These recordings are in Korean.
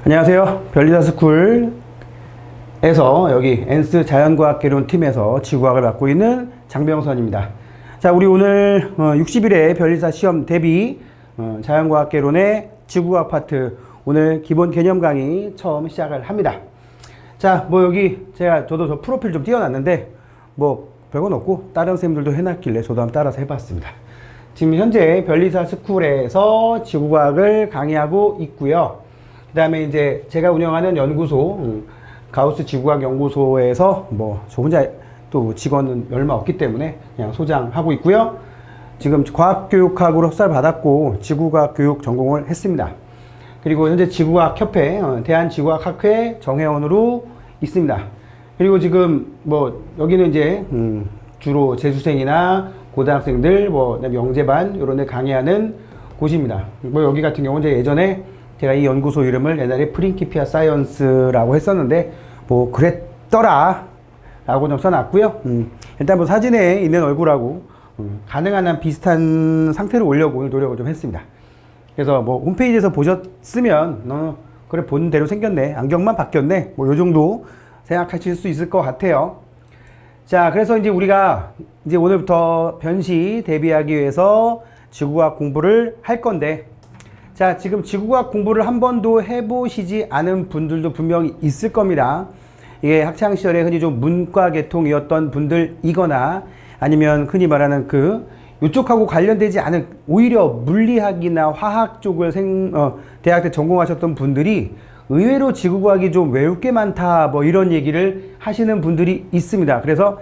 안녕하세요. 별리다스쿨에서 여기 엔스 자연과학개론 팀에서 지구과학을 맡고 있는 장병선입니다. 자, 우리 오늘 60일의 별리사 시험 대비 자연과학개론의 지구과학 파트 오늘 기본 개념 강의 처음 시작을 합니다. 자, 여기 저도 저 프로필 좀 띄워놨는데 별건 없고 다른 선생님들도 해놨길래 저도 한번 따라서 해봤습니다. 지금 현재 별리사 스쿨에서 지구과학을 강의하고 있고요. 그 다음에 이제 제가 운영하는 연구소, 가우스 지구과학 연구소에서 저 혼자 또 직원은 얼마 없기 때문에 그냥 소장하고 있고요. 지금 과학교육학으로 학사를 받았고 지구과학 교육 전공을 했습니다. 그리고 현재 지구과학협회, 대한지구과학학회 정회원으로 있습니다. 그리고 지금 여기는 이제 주로 재수생이나 고등학생들, 영재반 이런 데 강의하는 곳입니다. 여기 같은 경우는 이제 예전에 제가 이 연구소 이름을 옛날에 프린키피아 사이언스라고 했었는데 그랬더라 라고 좀 써놨고요. 일단 사진에 있는 얼굴하고 가능한 한 비슷한 상태로 올려고 오늘 노력을 좀 했습니다. 그래서 홈페이지에서 보셨으면 그래 본 대로 생겼네, 안경만 바뀌었네, 요 정도 생각하실 수 있을 것 같아요. 자, 그래서 이제 우리가 이제 오늘부터 변시 대비하기 위해서 지구과학 공부를 할 건데, 자, 지금 지구과학 공부를 한 번도 해보시지 않은 분들도 분명히 있을 겁니다. 이게 학창시절에 흔히 좀 문과 계통이었던 분들이거나 아니면 흔히 말하는 이쪽하고 관련되지 않은 오히려 물리학이나 화학 쪽을 대학 때 전공하셨던 분들이 의외로 지구과학이 좀 외울 게 많다 이런 얘기를 하시는 분들이 있습니다. 그래서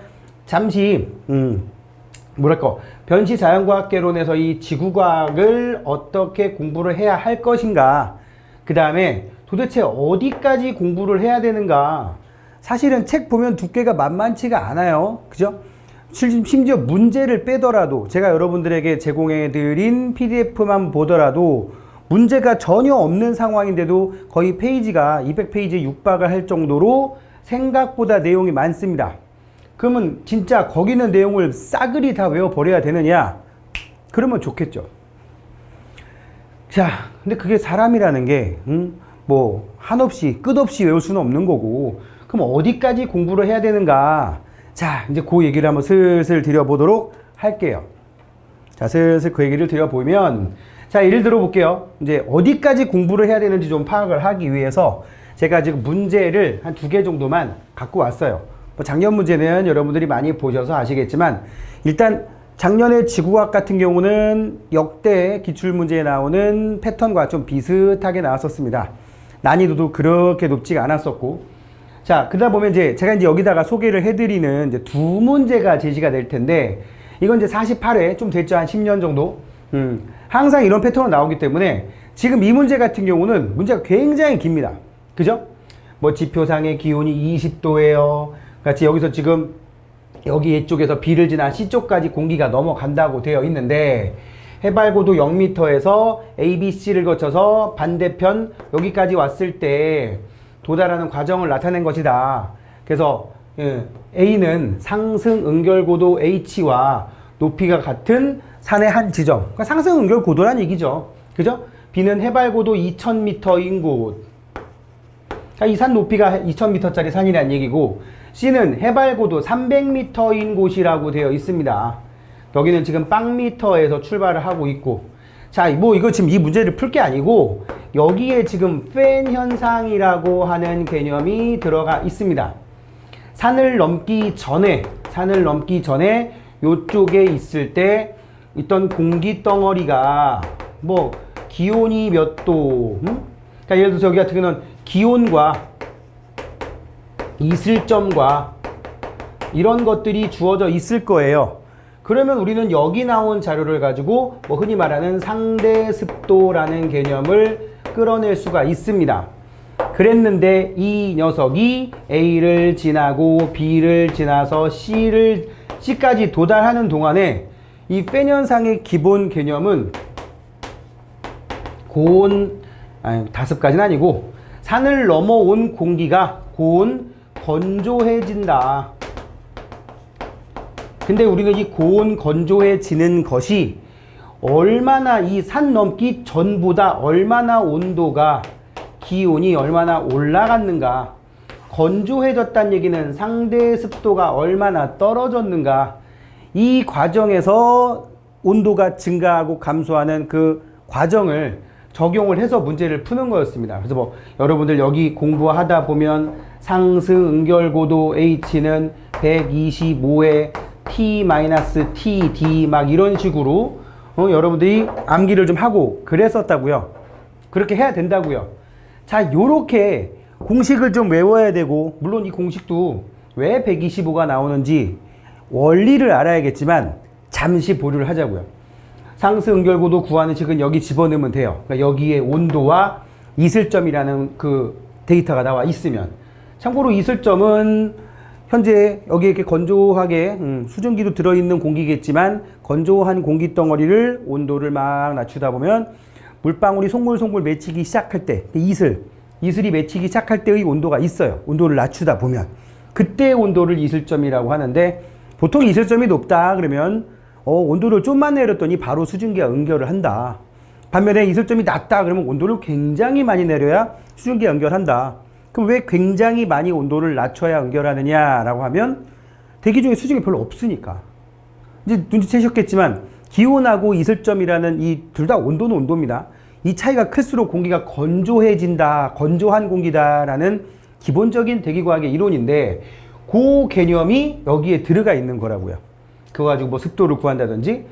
잠시 변시 자연과학개론에서 이 지구과학을 어떻게 공부를 해야 할 것인가, 그 다음에 도대체 어디까지 공부를 해야 되는가. 사실은 책 보면 두께가 만만치가 않아요. 그죠? 심지어 문제를 빼더라도, 제가 여러분들에게 제공해드린 PDF만 보더라도 문제가 전혀 없는 상황인데도 거의 페이지가 200페이지에 육박을 할 정도로 생각보다 내용이 많습니다. 그러면 진짜 거기 있는 내용을 싸그리 다 외워버려야 되느냐? 그러면 좋겠죠. 자, 근데 그게 사람이라는 게 한없이 끝없이 외울 수는 없는 거고, 그럼 어디까지 공부를 해야 되는가? 자, 이제 그 얘기를 한번 슬슬 드려보도록 할게요. 자, 슬슬 그 얘기를 드려보면, 자, 예를 들어 볼게요. 이제 어디까지 공부를 해야 되는지 좀 파악을 하기 위해서 제가 지금 문제를 한 2개 정도만 갖고 왔어요. 작년 문제는 여러분들이 많이 보셔서 아시겠지만, 일단 작년에 지구과학 같은 경우는 역대 기출문제에 나오는 패턴과 좀 비슷하게 나왔었습니다. 난이도도 그렇게 높지가 않았었고, 자, 그러다 보면 제가 여기다가 소개를 해드리는 이제 2문제가 제시가 될 텐데, 이건 이제 48회 좀 됐죠. 한 10년 정도. 항상 이런 패턴으로 나오기 때문에 지금 이 문제 같은 경우는 문제가 굉장히 깁니다. 그죠? 지표상의 기온이 20도예요. 같이 여기서 지금 여기 이쪽에서 B를 지나 C쪽까지 공기가 넘어간다고 되어 있는데, 해발고도 0m에서 A, B, C를 거쳐서 반대편 여기까지 왔을 때 도달하는 과정을 나타낸 것이다. 그래서 A는 상승 응결고도 H와 높이가 같은 산의 한 지점, 그러니까 상승 응결고도란 얘기죠. 그죠? B는 해발고도 2000m인 곳, 이 산 높이가 2000m짜리 산이라는 얘기고, C는 해발고도 300m인 곳이라고 되어 있습니다. 여기는 지금 빵미터에서 출발을 하고 있고, 자, 이거 지금 이 문제를 풀 게 아니고 여기에 지금 팬 현상이라고 하는 개념이 들어가 있습니다. 산을 넘기 전에 요쪽에 있을 때 있던 공기 덩어리가 기온이 몇 도, 그러니까 예를 들어서 여기 같은 경우는 기온과 이슬점과 이런 것들이 주어져 있을 거예요. 그러면 우리는 여기 나온 자료를 가지고 흔히 말하는 상대 습도라는 개념을 끌어낼 수가 있습니다. 그랬는데 이 녀석이 A를 지나고 B를 지나서 C까지 도달하는 동안에 이 팬 현상의 기본 개념은 다습까지는 아니고, 산을 넘어온 공기가 고온 건조해진다. 근데 우리는 이 고온 건조해지는 것이 얼마나 이 산 넘기 전보다 얼마나 온도가 기온이 얼마나 올라갔는가, 건조해졌다는 얘기는 상대 습도가 얼마나 떨어졌는가, 이 과정에서 온도가 증가하고 감소하는 그 과정을 적용을 해서 문제를 푸는 거였습니다. 그래서 뭐 여러분들 여기 공부하다 보면 상승 응결고도 H는 125에 T-TD 막 이런 식으로 여러분들이 암기를 좀 하고 그랬었다고요. 그렇게 해야 된다고요. 자, 요렇게 공식을 좀 외워야 되고, 물론 이 공식도 왜 125가 나오는지 원리를 알아야겠지만 잠시 보류를 하자고요. 상승 응결고도 구하는 식은 여기 집어넣으면 돼요. 그러니까 여기에 온도와 이슬점이라는 그 데이터가 나와 있으면. 참고로 이슬점은 현재 여기 이렇게 건조하게 수증기도 들어있는 공기겠지만, 건조한 공기 덩어리를 온도를 막 낮추다 보면 물방울이 송골송골 맺히기 시작할 때, 이슬이 맺히기 시작할 때의 온도가 있어요. 온도를 낮추다 보면 그때 온도를 이슬점이라고 하는데, 보통 이슬점이 높다 그러면 온도를 좀만 내렸더니 바로 수증기가 응결을 한다. 반면에 이슬점이 낮다 그러면 온도를 굉장히 많이 내려야 수증기가 응결한다. 그럼 왜 굉장히 많이 온도를 낮춰야 응결하느냐라고 하면, 대기 중에 수증기 별로 없으니까. 이제 눈치채셨겠지만 기온하고 이슬점이라는 이 둘 다 온도는 온도입니다. 이 차이가 클수록 공기가 건조해진다, 건조한 공기다라는 기본적인 대기과학의 이론인데, 그 개념이 여기에 들어가 있는 거라고요. 그거 가지고 뭐 습도를 구한다든지.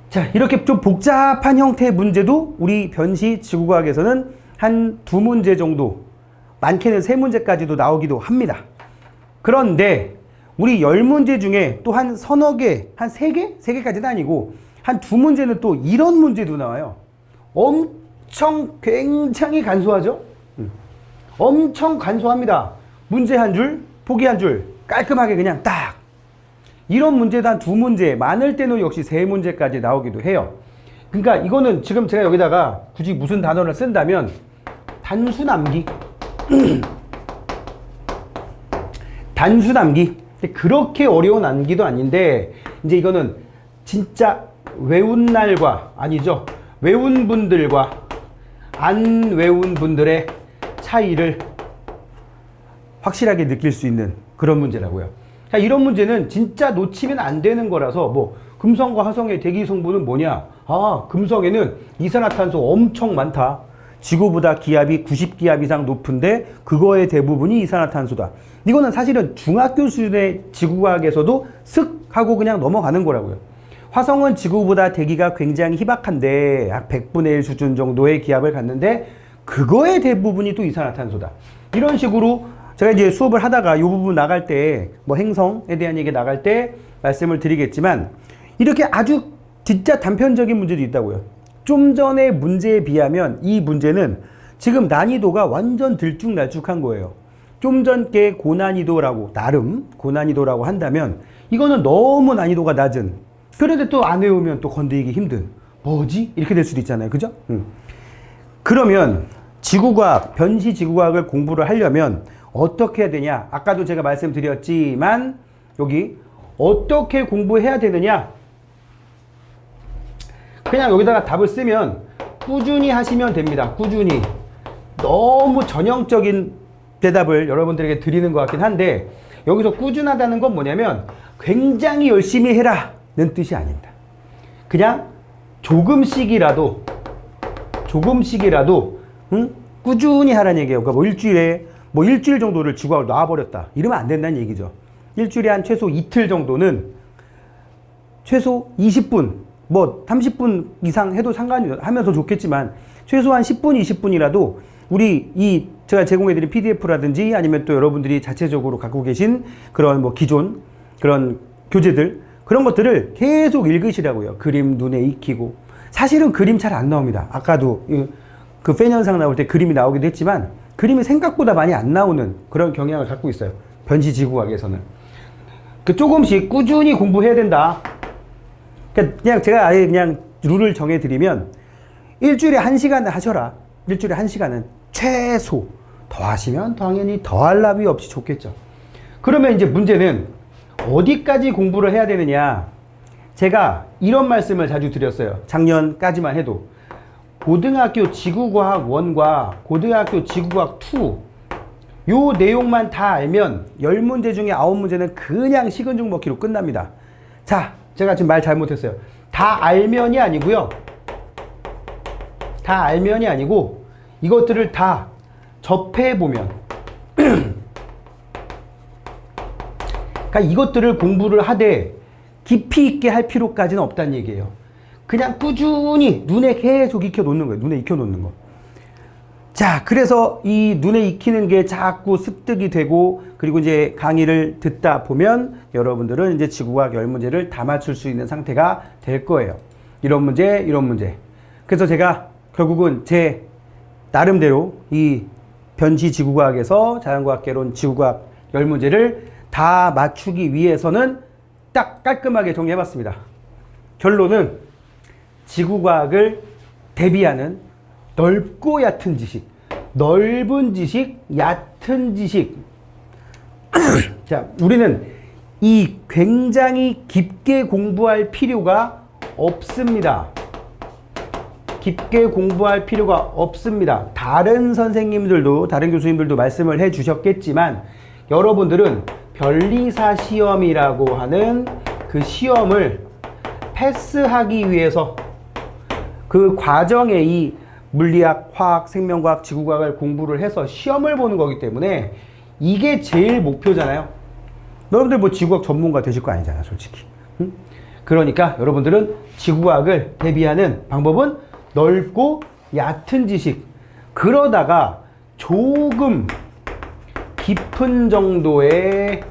자, 이렇게 좀 복잡한 형태의 문제도 우리 변시 지구과학에서는 한 2문제 정도, 많게는 3문제까지도 나오기도 합니다. 그런데 우리 10문제 중에 또 한 서너 개, 한 3개? 3개까지는 아니고 한 2문제는 또 이런 문제도 나와요. 엄청 굉장히 간소하죠? 엄청 간소합니다. 문제 한 줄, 보기 한 줄, 깔끔하게 그냥 딱. 이런 문제도 한 2문제, 많을 때는 역시 3문제까지 나오기도 해요. 그러니까 이거는 지금 제가 여기다가 굳이 무슨 단어를 쓴다면 단순암기. 단순암기. 그렇게 어려운 암기도 아닌데, 이제 이거는 진짜 외운 날과, 아니죠, 외운 분들과 안 외운 분들의 차이를 확실하게 느낄 수 있는 그런 문제라고요. 자, 이런 문제는 진짜 놓치면 안 되는 거라서, 뭐 금성과 화성의 대기 성분은 뭐냐? 아, 금성에는 이산화탄소 엄청 많다. 지구보다 기압이 90기압 이상 높은데 그거의 대부분이 이산화탄소다. 이거는 사실은 중학교 수준의 지구과학에서도 슥 하고 그냥 넘어가는 거라고요. 화성은 지구보다 대기가 굉장히 희박한데 약 100분의 1 수준 정도의 기압을 갖는데 그거의 대부분이 또 이산화탄소다. 이런 식으로 제가 이제 수업을 하다가 이 부분 나갈 때, 뭐 행성에 대한 얘기 나갈 때 말씀을 드리겠지만, 이렇게 아주 진짜 단편적인 문제도 있다고요. 좀 전의 문제에 비하면 이 문제는 지금 난이도가 완전 들쭉날쭉한 거예요. 좀 전 게 고난이도라고, 나름 고난이도라고 한다면 이거는 너무 난이도가 낮은, 그런데 또 안 외우면 또 건드리기 힘든, 뭐지? 이렇게 될 수도 있잖아요. 그죠? 그러면 지구과학, 변시 지구과학을 공부를 하려면 어떻게 해야 되냐? 아까도 제가 말씀드렸지만 여기 어떻게 공부해야 되느냐? 그냥 여기다가 답을 쓰면 꾸준히 하시면 됩니다. 꾸준히. 너무 전형적인 대답을 여러분들에게 드리는 것 같긴 한데, 여기서 꾸준하다는 건 뭐냐면 굉장히 열심히 해라는 뜻이 아닙니다. 그냥 조금씩이라도 꾸준히 하라는 얘기예요. 그러니까 뭐 일주일 정도를 지구학을 놔버렸다, 이러면 안 된다는 얘기죠. 일주일에 한 최소 이틀 정도는, 최소 20분, 뭐 30분 이상 해도 상관이 하면 더 좋겠지만 최소한 10분, 20분이라도 우리 제가 제공해드린 PDF라든지 아니면 또 여러분들이 자체적으로 갖고 계신 그런 뭐 기존 그런 교재들, 그런 것들을 계속 읽으시라고요. 그림 눈에 익히고. 사실은 그림 잘 안 나옵니다. 아까도 그 팬 현상 나올 때 그림이 나오기도 했지만 그림이 생각보다 많이 안 나오는 그런 경향을 갖고 있어요. 변시 지구학에서는. 조금씩 꾸준히 공부해야 된다. 그냥 제가 아예 그냥 룰을 정해드리면 일주일에 1시간을 하셔라. 일주일에 1시간은 최소. 더 하시면 당연히 더할 나위 없이 좋겠죠. 그러면 이제 문제는 어디까지 공부를 해야 되느냐. 제가 이런 말씀을 자주 드렸어요. 작년까지만 해도. 고등학교 지구과학 1과 고등학교 지구과학 2 요 내용만 다 알면 10문제 중에 9문제는 그냥 식은죽 먹기로 끝납니다. 자, 제가 지금 말 잘못했어요. 다 알면이 아니고요. 다 알면이 아니고 이것들을 다 접해보면 그러니까 이것들을 공부를 하되 깊이 있게 할 필요까지는 없다는 얘기예요. 그냥 꾸준히 눈에 계속 익혀놓는 거예요. 눈에 익혀놓는 거. 자, 그래서 이 눈에 익히는 게 자꾸 습득이 되고, 그리고 이제 강의를 듣다 보면 여러분들은 이제 지구과학 10문제를 다 맞출 수 있는 상태가 될 거예요. 이런 문제, 이런 문제. 그래서 제가 결국은 제 나름대로 이 변지 지구과학에서 자연과학개론 지구과학 10문제를 다 맞추기 위해서는 딱 깔끔하게 정리해봤습니다. 결론은 지구과학을 대비하는 넓고 얕은 지식, 넓은 지식, 얕은 지식. 자, 우리는 이 굉장히 깊게 공부할 필요가 없습니다. 깊게 공부할 필요가 없습니다. 다른 선생님들도, 다른 교수님들도 말씀을 해 주셨겠지만, 여러분들은 변리사 시험이라고 하는 그 시험을 패스하기 위해서 그 과정에 이 물리학, 화학, 생명과학, 지구과학을 공부를 해서 시험을 보는 거기 때문에 이게 제일 목표잖아요. 여러분들 뭐 지구과학 전문가 되실 거 아니잖아, 솔직히. 응? 그러니까 여러분들은 지구과학을 대비하는 방법은 넓고 얕은 지식. 그러다가 조금 깊은 정도의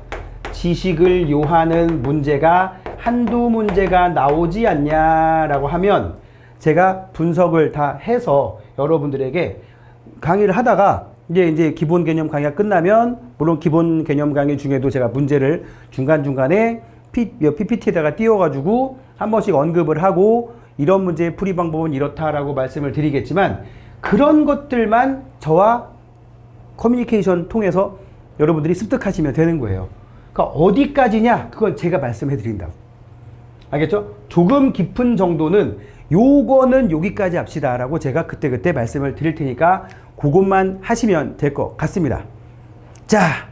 지식을 요하는 문제가 한두 문제가 나오지 않냐라고 하면 제가 분석을 다 해서 여러분들에게 강의를 하다가 이제 기본 개념 강의가 끝나면, 물론 기본 개념 강의 중에도 제가 문제를 중간중간에 PPT에다가 띄워가지고 한 번씩 언급을 하고 이런 문제의 풀이 방법은 이렇다라고 말씀을 드리겠지만, 그런 것들만 저와 커뮤니케이션 통해서 여러분들이 습득하시면 되는 거예요. 그러니까 어디까지냐? 그건 제가 말씀해 드린다고. 알겠죠? 조금 깊은 정도는 요거는 여기까지 합시다 라고 제가 그때그때 말씀을 드릴 테니까 그것만 하시면 될 것 같습니다. 자,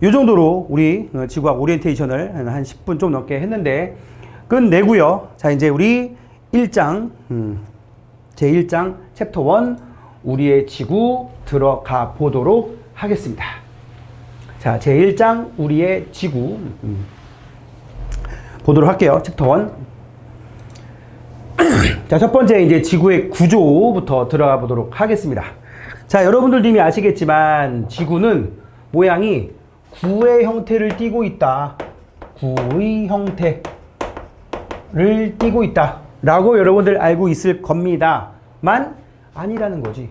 요 정도로 우리 지구과학 오리엔테이션을 한 10분 좀 넘게 했는데 끝내고요. 자, 이제 우리 1장 제1장 챕터 1 우리의 지구 들어가 보도록 하겠습니다. 자, 제1장 우리의 지구 보도록 할게요. 챕터 1. 자, 첫 번째 이제 지구의 구조부터 들어가 보도록 하겠습니다. 자, 여러분들도 이미 아시겠지만 지구는 모양이 구의 형태를 띠고 있다. 구의 형태를 띠고 있다 라고 여러분들 알고 있을 겁니다만 아니라는 거지.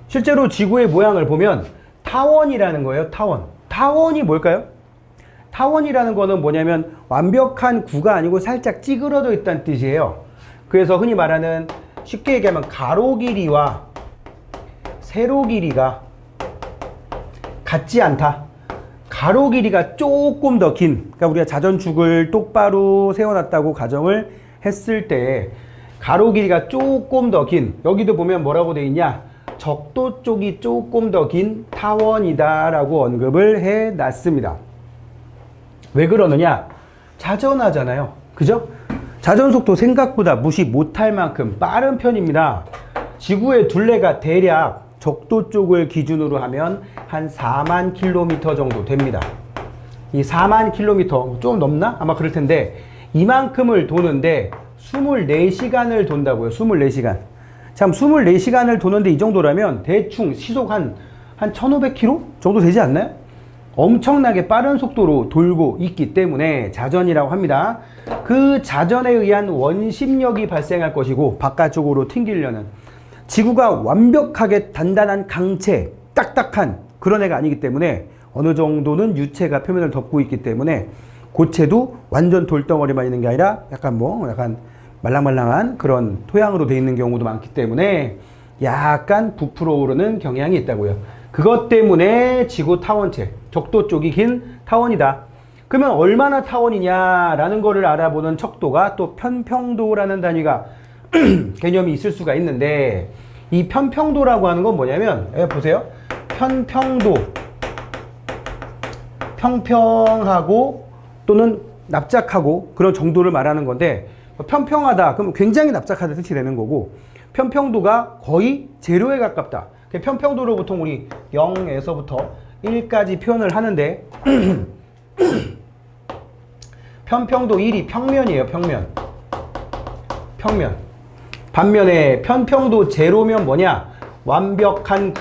실제로 지구의 모양을 보면 타원이라는 거예요. 타원. 타원이 뭘까요? 타원이라는 거는 뭐냐면 완벽한 구가 아니고 살짝 찌그러져 있다는 뜻이에요. 그래서 흔히 말하는, 쉽게 얘기하면 가로 길이와 세로 길이가 같지 않다. 가로 길이가 조금 더 긴, 그러니까 우리가 자전축을 똑바로 세워놨다고 가정을 했을 때 가로 길이가 조금 더 긴, 여기도 보면 뭐라고 되어 있냐, 적도 쪽이 조금 더 긴 타원이다 라고 언급을 해놨습니다. 왜 그러느냐? 자전하잖아요. 그죠? 자전속도 생각보다 무시 못할 만큼 빠른 편입니다. 지구의 둘레가 대략 적도 쪽을 기준으로 하면 한 4만 킬로미터 정도 됩니다. 이 4만 킬로미터 좀 넘나? 아마 그럴 텐데 이만큼을 도는데 24시간을 돈다고요. 24시간. 참, 24시간을 도는데 이 정도라면 대충 시속 한 1500km 정도 되지 않나요? 엄청나게 빠른 속도로 돌고 있기 때문에 자전이라고 합니다. 그 자전에 의한 원심력이 발생할 것이고, 바깥쪽으로 튕기려는, 지구가 완벽하게 단단한 강체, 딱딱한 그런 애가 아니기 때문에 어느 정도는 유체가 표면을 덮고 있기 때문에 고체도 완전 돌덩어리만 있는 게 아니라 약간 말랑말랑한 그런 토양으로 되어 있는 경우도 많기 때문에 약간 부풀어 오르는 경향이 있다고요. 그것 때문에 지구 타원체, 적도 쪽이 긴 타원이다. 그러면 얼마나 타원이냐라는 거를 알아보는 척도가 또 편평도라는 단위가 개념이 있을 수가 있는데 이 편평도라고 하는 건 뭐냐면 보세요. 편평도 평평하고 또는 납작하고 그런 정도를 말하는 건데 평평하다 그럼 굉장히 납작하다 뜻이 되는 거고 편평도가 거의 제로에 가깝다. 편평도를 보통 우리 0에서부터 1까지 표현을 하는데 편평도 1이 평면이에요. 평면. 반면에 편평도 제로면 뭐냐? 완벽한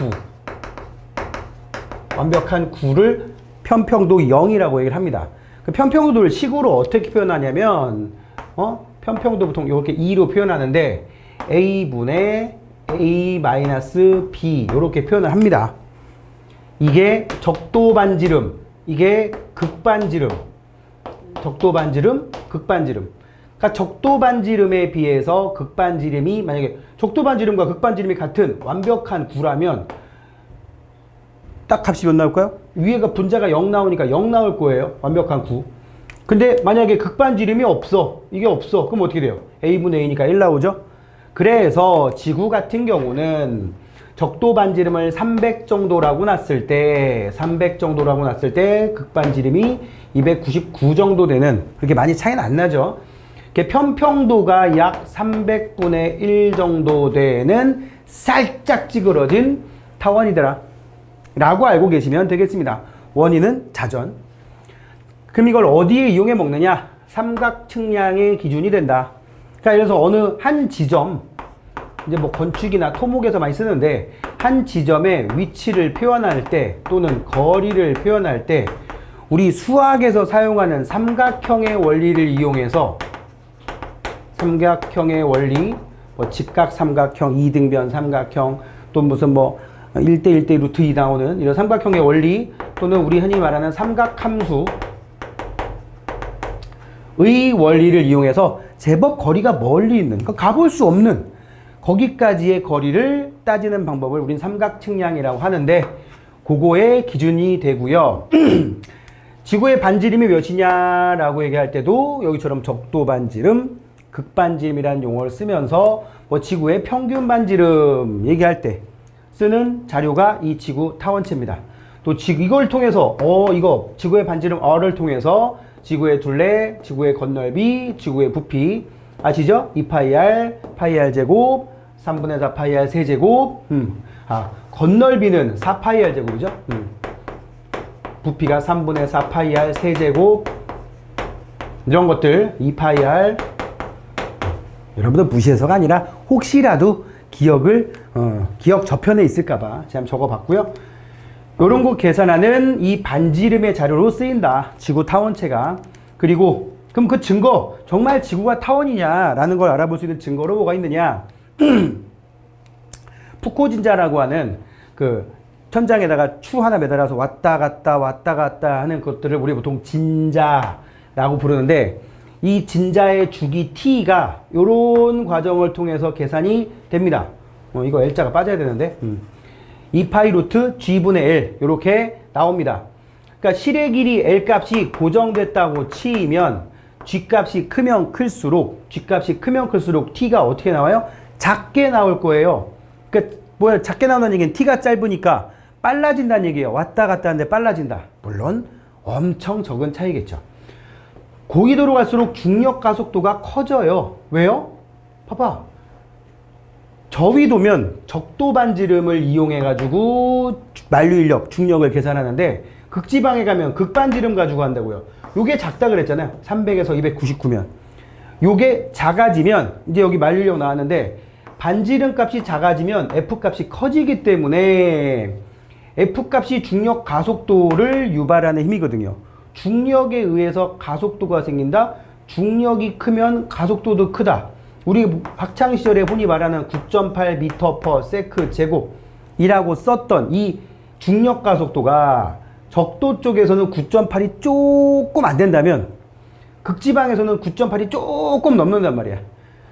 구를 편평도 0이라고 얘기를 합니다. 그 편평도를 식으로 어떻게 표현하냐면 편평도 보통 이렇게 2로 표현하는데 a분의 a-b 이렇게 표현을 합니다. 이게 적도반지름, 이게 극반지름, 극반지름. 그러니까 적도반지름에 비해서 극반지름이 만약에 적도반지름과 극반지름이 같은 완벽한 구라면 딱 값이 몇 나올까요? 위에가 분자가 0 나오니까 0 나올 거예요. 완벽한 구. 근데 만약에 극반지름이 없어. 이게 없어. 그럼 어떻게 돼요? a분의 a니까 1 나오죠? 그래서 지구 같은 경우는 적도반지름을 300 정도라고 놨을 때 극반지름이 299 정도 되는 그렇게 많이 차이는 안 나죠. 편평도가 약 300분의 1 정도 되는 살짝 찌그러진 타원이더라 라고 알고 계시면 되겠습니다. 원인은 자전. 그럼 이걸 어디에 이용해 먹느냐? 삼각측량의 기준이 된다. 그러니까 예를 들어서 어느 한 지점, 이제 뭐 건축이나 토목에서 많이 쓰는데 한 지점의 위치를 표현할 때 또는 거리를 표현할 때 우리 수학에서 사용하는 삼각형의 원리를 이용해서 삼각형의 원리, 뭐 직각 삼각형, 이등변 삼각형, 또 무슨 뭐 1대1대 루트 2 나오는 이런 삼각형의 원리 또는 우리 흔히 말하는 삼각함수의 원리를 이용해서 제법 거리가 멀리 있는, 그러니까 가볼 수 없는 거기까지의 거리를 따지는 방법을 우린 삼각측량이라고 하는데 그거의 기준이 되고요. 지구의 반지름이 몇이냐라고 얘기할 때도 여기처럼 적도반지름, 극반지름이라는 용어를 쓰면서 뭐 지구의 평균 반지름 얘기할 때 쓰는 자료가 이 지구 타원체입니다. 또 이걸 통해서 이거 지구의 반지름 R을 통해서 지구의 둘레, 지구의 건널비, 지구의 부피 아시죠? 2파이R, 파이R 제곱, 3분의 4 파이R 세제곱. 건널비는 4 파이R 제곱이죠? 부피가 3분의 4 파이R 세제곱. 이런 것들 2파이R. 여러분들 무시해서가 아니라 혹시라도 기억 저편에 있을까봐 제가 적어봤고요. 요런 거 계산하는 이 반지름의 자료로 쓰인다. 지구 타원체가. 그리고 그럼 그 증거, 정말 지구가 타원이냐라는 걸 알아볼 수 있는 증거로 뭐가 있느냐? 푸코 진자라고 하는 그 천장에다가 추 하나 매달아서 왔다 갔다 하는 것들을 우리 보통 진자라고 부르는데 이 진자의 주기 t가 요런 과정을 통해서 계산이 됩니다. 이거 L자가 빠져야 되는데 2파이 루트 G분의 L 요렇게 나옵니다. 그러니까 실의 길이 L 값이 고정됐다고 치면 G 값이 크면 클수록 T가 어떻게 나와요? 작게 나올 거예요. 그러니까 뭐야, 작게 나온다는 얘기는 T가 짧으니까 빨라진다는 얘기예요. 왔다 갔다 하는데 빨라진다. 물론 엄청 적은 차이겠죠. 고위도로 갈수록 중력 가속도가 커져요. 왜요? 봐봐. 저위도면 적도 반지름을 이용해 가지고 만류인력, 중력을 계산하는데 극지방에 가면 극반지름 가지고 한다고요. 요게 작다 그랬잖아요. 300에서 299면. 요게 작아지면 이제 여기 만류인력 나왔는데 반지름 값이 작아지면 F 값이 커지기 때문에 F 값이 중력 가속도를 유발하는 힘이거든요. 중력에 의해서 가속도가 생긴다. 중력이 크면 가속도도 크다. 우리 학창시절에 흔히 말하는 9.8m/s 제곱이라고 썼던 이 중력 가속도가 적도 쪽에서는 9.8이 조금 안 된다면 극지방에서는 9.8이 조금 넘는단 말이야.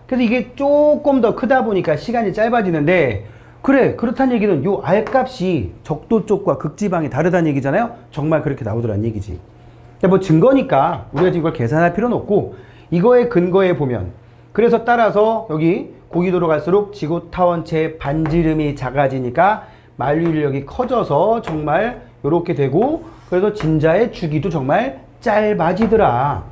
그래서 이게 조금 더 크다 보니까 시간이 짧아지는데 그래, 그렇다는 얘기는 요 R값이 적도 쪽과 극지방이 다르다는 얘기잖아요. 정말 그렇게 나오더란 얘기지. 뭐 증거니까 우리가 지금 이걸 계산할 필요는 없고 이거의 근거에 보면 그래서 따라서 여기 고기도로 갈수록 지구 타원체 반지름이 작아지니까 만류인력이 커져서 정말 이렇게 되고, 그래서 진자의 주기도 정말 짧아지더라.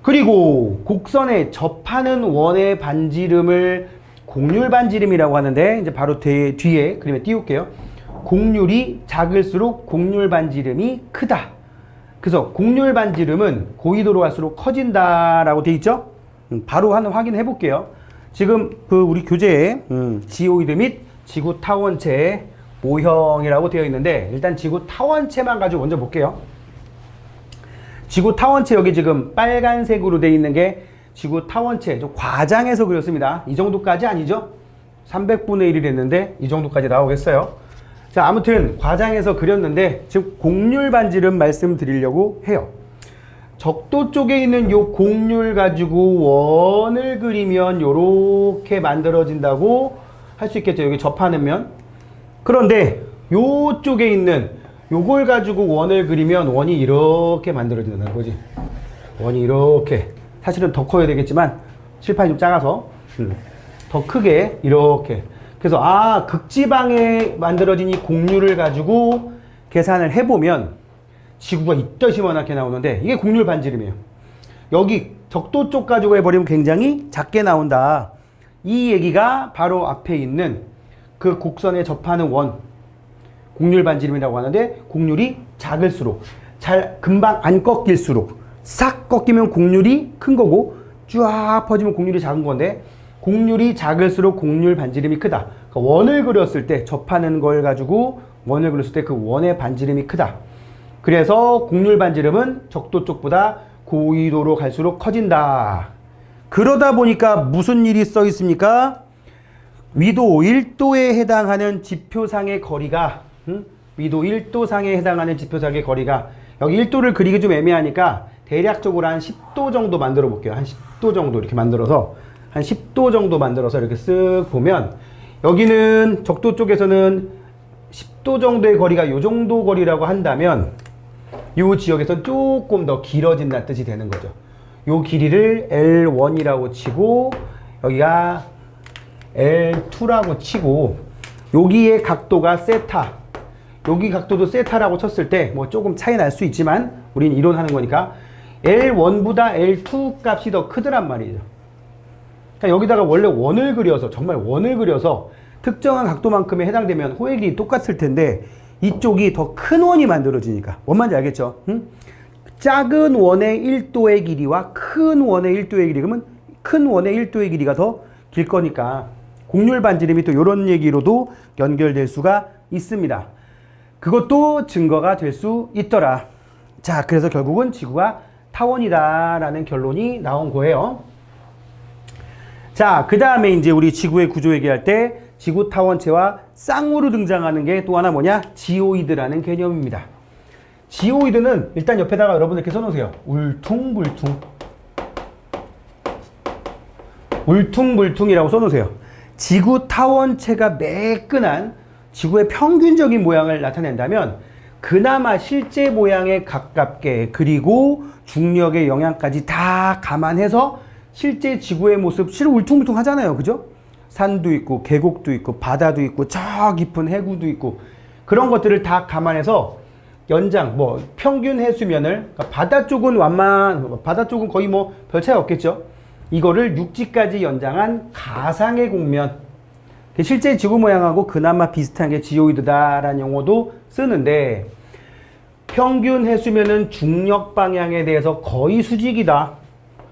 그리고 곡선에 접하는 원의 반지름을 곡률 반지름이라고 하는데, 이제 바로 뒤에 그림에 띄울게요. 곡률이 작을수록 곡률 반지름이 크다. 그래서 곡률 반지름은 고위도로 갈수록 커진다라고 돼 있죠? 바로 한번 확인해 볼게요. 지금 그 우리 교재에 지오이드 및 지구 타원체 모형이라고 되어 있는데, 일단 지구 타원체만 가지고 먼저 볼게요. 지구 타원체 여기 지금 빨간색으로 되어 있는 게 지구 타원체, 좀 과장해서 그렸습니다. 이 정도까지 아니죠? 300분의 1이 됐는데 이 정도까지 나오겠어요. 자, 아무튼 과장해서 그렸는데 지금 곡률 반지름 말씀드리려고 해요. 적도 쪽에 있는 요 곡률 가지고 원을 그리면 요렇게 만들어진다고 할 수 있겠죠. 여기 접하는 면. 그런데 요 쪽에 있는 요걸 가지고 원을 그리면 원이 이렇게 만들어진다는 거지. 원이 이렇게. 사실은 더 커야 되겠지만 칠판이 좀 작아서 더 크게 이렇게. 그래서 극지방에 만들어진 이 곡률을 가지고 계산을 해보면 지구가 이떠시만하게 나오는데, 이게 곡률 반지름이에요. 여기 적도 쪽 가지고 해버리면 굉장히 작게 나온다. 이 얘기가 바로 앞에 있는 그 곡선에 접하는 원, 곡률 반지름이라고 하는데, 곡률이 작을수록, 금방 안 꺾일수록, 싹 꺾이면 곡률이 큰 거고 쫙 퍼지면 곡률이 작은 건데, 곡률이 작을수록 곡률 반지름이 크다. 그러니까 원을 그렸을 때, 접하는 걸 가지고 원을 그렸을 때 그 원의 반지름이 크다. 그래서 곡률 반지름은 적도 쪽보다 고위도로 갈수록 커진다. 그러다 보니까 무슨 일이 써 있습니까? 위도 1도에 해당하는 지표상의 거리가, 위도 1도상에 해당하는 지표상의 거리가, 여기 1도를 그리기 좀 애매하니까 대략적으로 한 10도 정도 만들어 볼게요. 한 10도 정도 이렇게 만들어서, 한 10도 정도 만들어서 이렇게 쓱 보면, 여기는 적도 쪽에서는 10도 정도의 거리가 요 정도 거리라고 한다면, 요 지역에서 조금 더 길어진다는 뜻이 되는 거죠. 요 길이를 L1이라고 치고, 여기가 L2라고 치고, 여기의 각도가 세타, 여기 각도도 세타라고 쳤을 때 뭐 조금 차이 날 수 있지만 우리는 이론하는 거니까 L1보다 L2 값이 더 크더란 말이죠. 그러니까 여기다가 원래 원을 그려서, 정말 원을 그려서 특정한 각도만큼에 해당되면 호의 길이 똑같을 텐데, 이쪽이 더 큰 원이 만들어지니까. 뭔 말인지 알겠죠? 작은 원의 1도의 길이와 큰 원의 1도의 길이, 그러면 큰 원의 1도의 길이가 더 길 거니까 곡률 반지름이 또 이런 얘기로도 연결될 수가 있습니다. 그것도 증거가 될 수 있더라. 자, 그래서 결국은 지구가 타원이다 라는 결론이 나온 거예요. 자, 그 다음에 이제 우리 지구의 구조 얘기할 때 지구 타원체와 쌍으로 등장하는 게 또 하나 뭐냐? 지오이드라는 개념입니다. 지오이드는 일단 옆에다가 여러분들 이렇게 써놓으세요. 울퉁불퉁. 울퉁불퉁이라고 써놓으세요. 지구 타원체가 매끈한 지구의 평균적인 모양을 나타낸다면, 그나마 실제 모양에 가깝게, 그리고 중력의 영향까지 다 감안해서 실제 지구의 모습, 실은 울퉁불퉁 하잖아요. 그죠? 산도 있고, 계곡도 있고, 바다도 있고, 저 깊은 해구도 있고, 그런 것들을 다 감안해서 연장, 평균 해수면을, 그러니까 바다 쪽은 바다 쪽은 거의 별 차이 없겠죠? 이거를 육지까지 연장한 가상의 곡면. 실제 지구 모양하고 그나마 비슷한 게 지오이드다라는 용어도 쓰는데, 평균 해수면은 중력 방향에 대해서 거의 수직이다.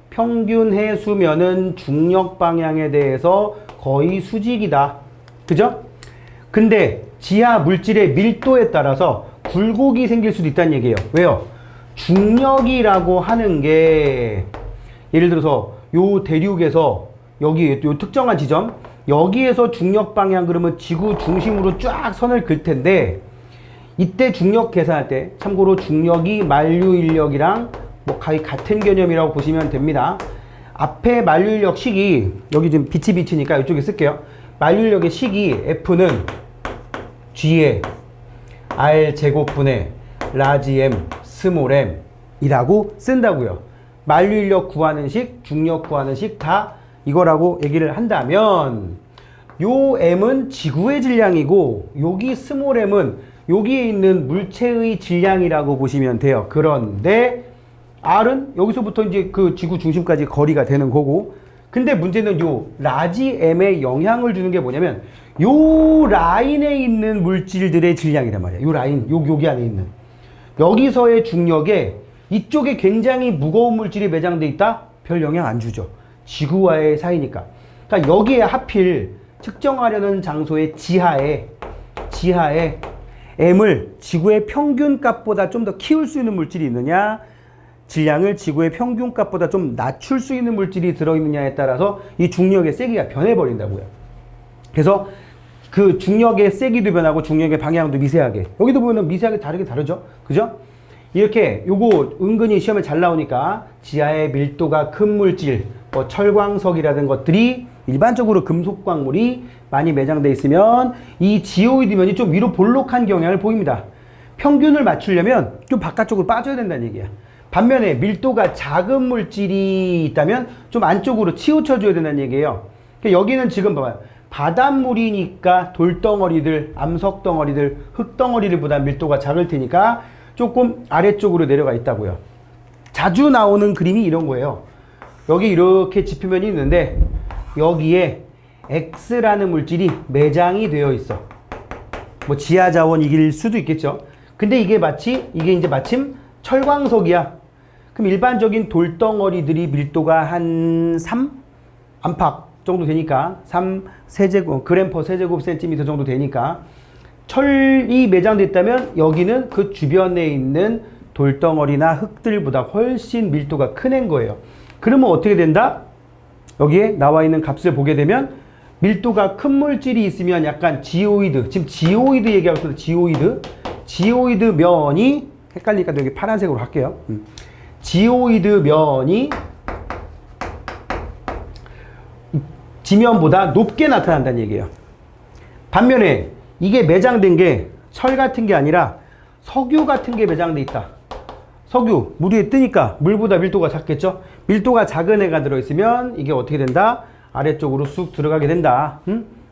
평균 해수면은 중력 방향에 대해서 거의 수직이다. 그죠? 근데 지하 물질의 밀도에 따라서 굴곡이 생길 수도 있다는 얘기예요. 왜요? 중력이라고 하는 게, 예를 들어서 요 대륙에서 여기 요 특정한 지점, 여기에서 중력 방향 그러면 지구 중심으로 쫙 선을 그을 텐데, 이때 중력 계산할 때 참고로 중력이 만류 인력이랑 거의 같은 개념이라고 보시면 됩니다. 앞에 만류 인력 식이, 여기 지금 빛이 비치니까 이쪽에 쓸게요. 만류 인력의 식이 F는 G에 R 제곱분의 라지 M 스몰 M 이라고 쓴다고요. 만류 인력 구하는 식, 중력 구하는 식 다 이거라고 얘기를 한다면 요 m은 지구의 질량이고 여기 스몰 m은 여기에 있는 물체의 질량이라고 보시면 돼요. 그런데 R은 여기서부터 이제 그 지구 중심까지 거리가 되는 거고, 근데 문제는 요 라지 m에 영향을 주는 게 뭐냐면 요 라인에 있는 물질들의 질량이란 말이야. 요 라인, 여기 안에 있는 여기서의 중력에 이쪽에 굉장히 무거운 물질이 매장돼 있다? 별 영향 안 주죠. 지구와의 사이니까. 그러니까 여기에 하필 측정하려는 장소의 지하에 m을 지구의 평균값보다 좀 더 키울 수 있는 물질이 있느냐, 질량을 지구의 평균값보다 좀 낮출 수 있는 물질이 들어있느냐에 따라서 이 중력의 세기가 변해버린다고요. 그래서 그 중력의 세기도 변하고 중력의 방향도 미세하게, 여기도 보면 미세하게 다르죠? 그죠? 이렇게 요거 은근히 시험에 잘 나오니까 지하에 밀도가 큰 물질, 뭐 철광석이라든 것들이 일반적으로 금속 광물이 많이 매장돼 있으면 이 지오이드 면이 좀 위로 볼록한 경향을 보입니다. 평균을 맞추려면 좀 바깥쪽으로 빠져야 된다는 얘기야. 반면에 밀도가 작은 물질이 있다면 좀 안쪽으로 치우쳐 줘야 된다는 얘기예요. 그러니까 여기는 지금 봐봐요. 바닷물이니까 돌덩어리들, 암석덩어리들, 흙덩어리들보다 밀도가 작을 테니까 조금 아래쪽으로 내려가 있다고요. 자주 나오는 그림이 이런 거예요. 여기 이렇게 지표면이 있는데 여기에 X라는 물질이 매장이 되어 있어. 뭐 지하 자원이길 수도 있겠죠. 근데 이게 이제 마침 철광석이야. 그럼 일반적인 돌덩어리들이 밀도가 한 3 안팎 정도 되니까 3 세제곱 그램 퍼 세제곱 센티미터 정도 되니까 철이 매장돼 있다면 여기는 그 주변에 있는 돌덩어리나 흙들보다 훨씬 밀도가 큰 애인 거예요. 그러면 어떻게 된다? 여기에 나와 있는 값을 보게 되면 밀도가 큰 물질이 있으면 약간 지오이드, 지금 지오이드 얘기하고 있어요. 지오이드 면이 헷갈리니까 여기 파란색으로 할게요. 지오이드 면이 지면보다 높게 나타난다는 얘기예요. 반면에 이게 매장된 게 철 같은 게 아니라 석유 같은 게 매장돼 있다. 석유, 물 위에 뜨니까 물보다 밀도가 작겠죠? 밀도가 작은 애가 들어있으면 이게 어떻게 된다? 아래쪽으로 쑥 들어가게 된다.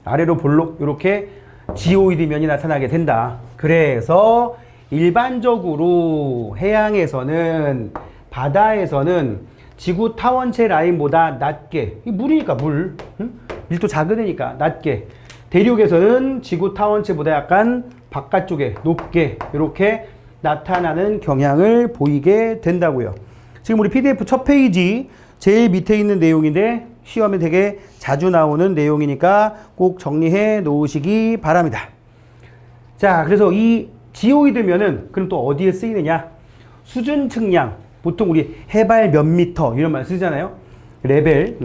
아래로 볼록 이렇게 지오이드 면이 나타나게 된다. 그래서 일반적으로 해양에서는, 바다에서는 지구 타원체 라인보다 낮게, 물이니까 밀도 작은 애니까 낮게, 대륙에서는 지구 타원체보다 약간 바깥쪽에 높게 이렇게 나타나는 경향을 보이게 된다고요. 지금 우리 PDF 첫 페이지 제일 밑에 있는 내용인데 시험에 되게 자주 나오는 내용이니까 꼭 정리해 놓으시기 바랍니다. 자, 그래서 이 지오이드면은 그럼 또 어디에 쓰이느냐? 수준 측량, 보통 우리 해발 몇 미터 이런 말 쓰잖아요. 레벨,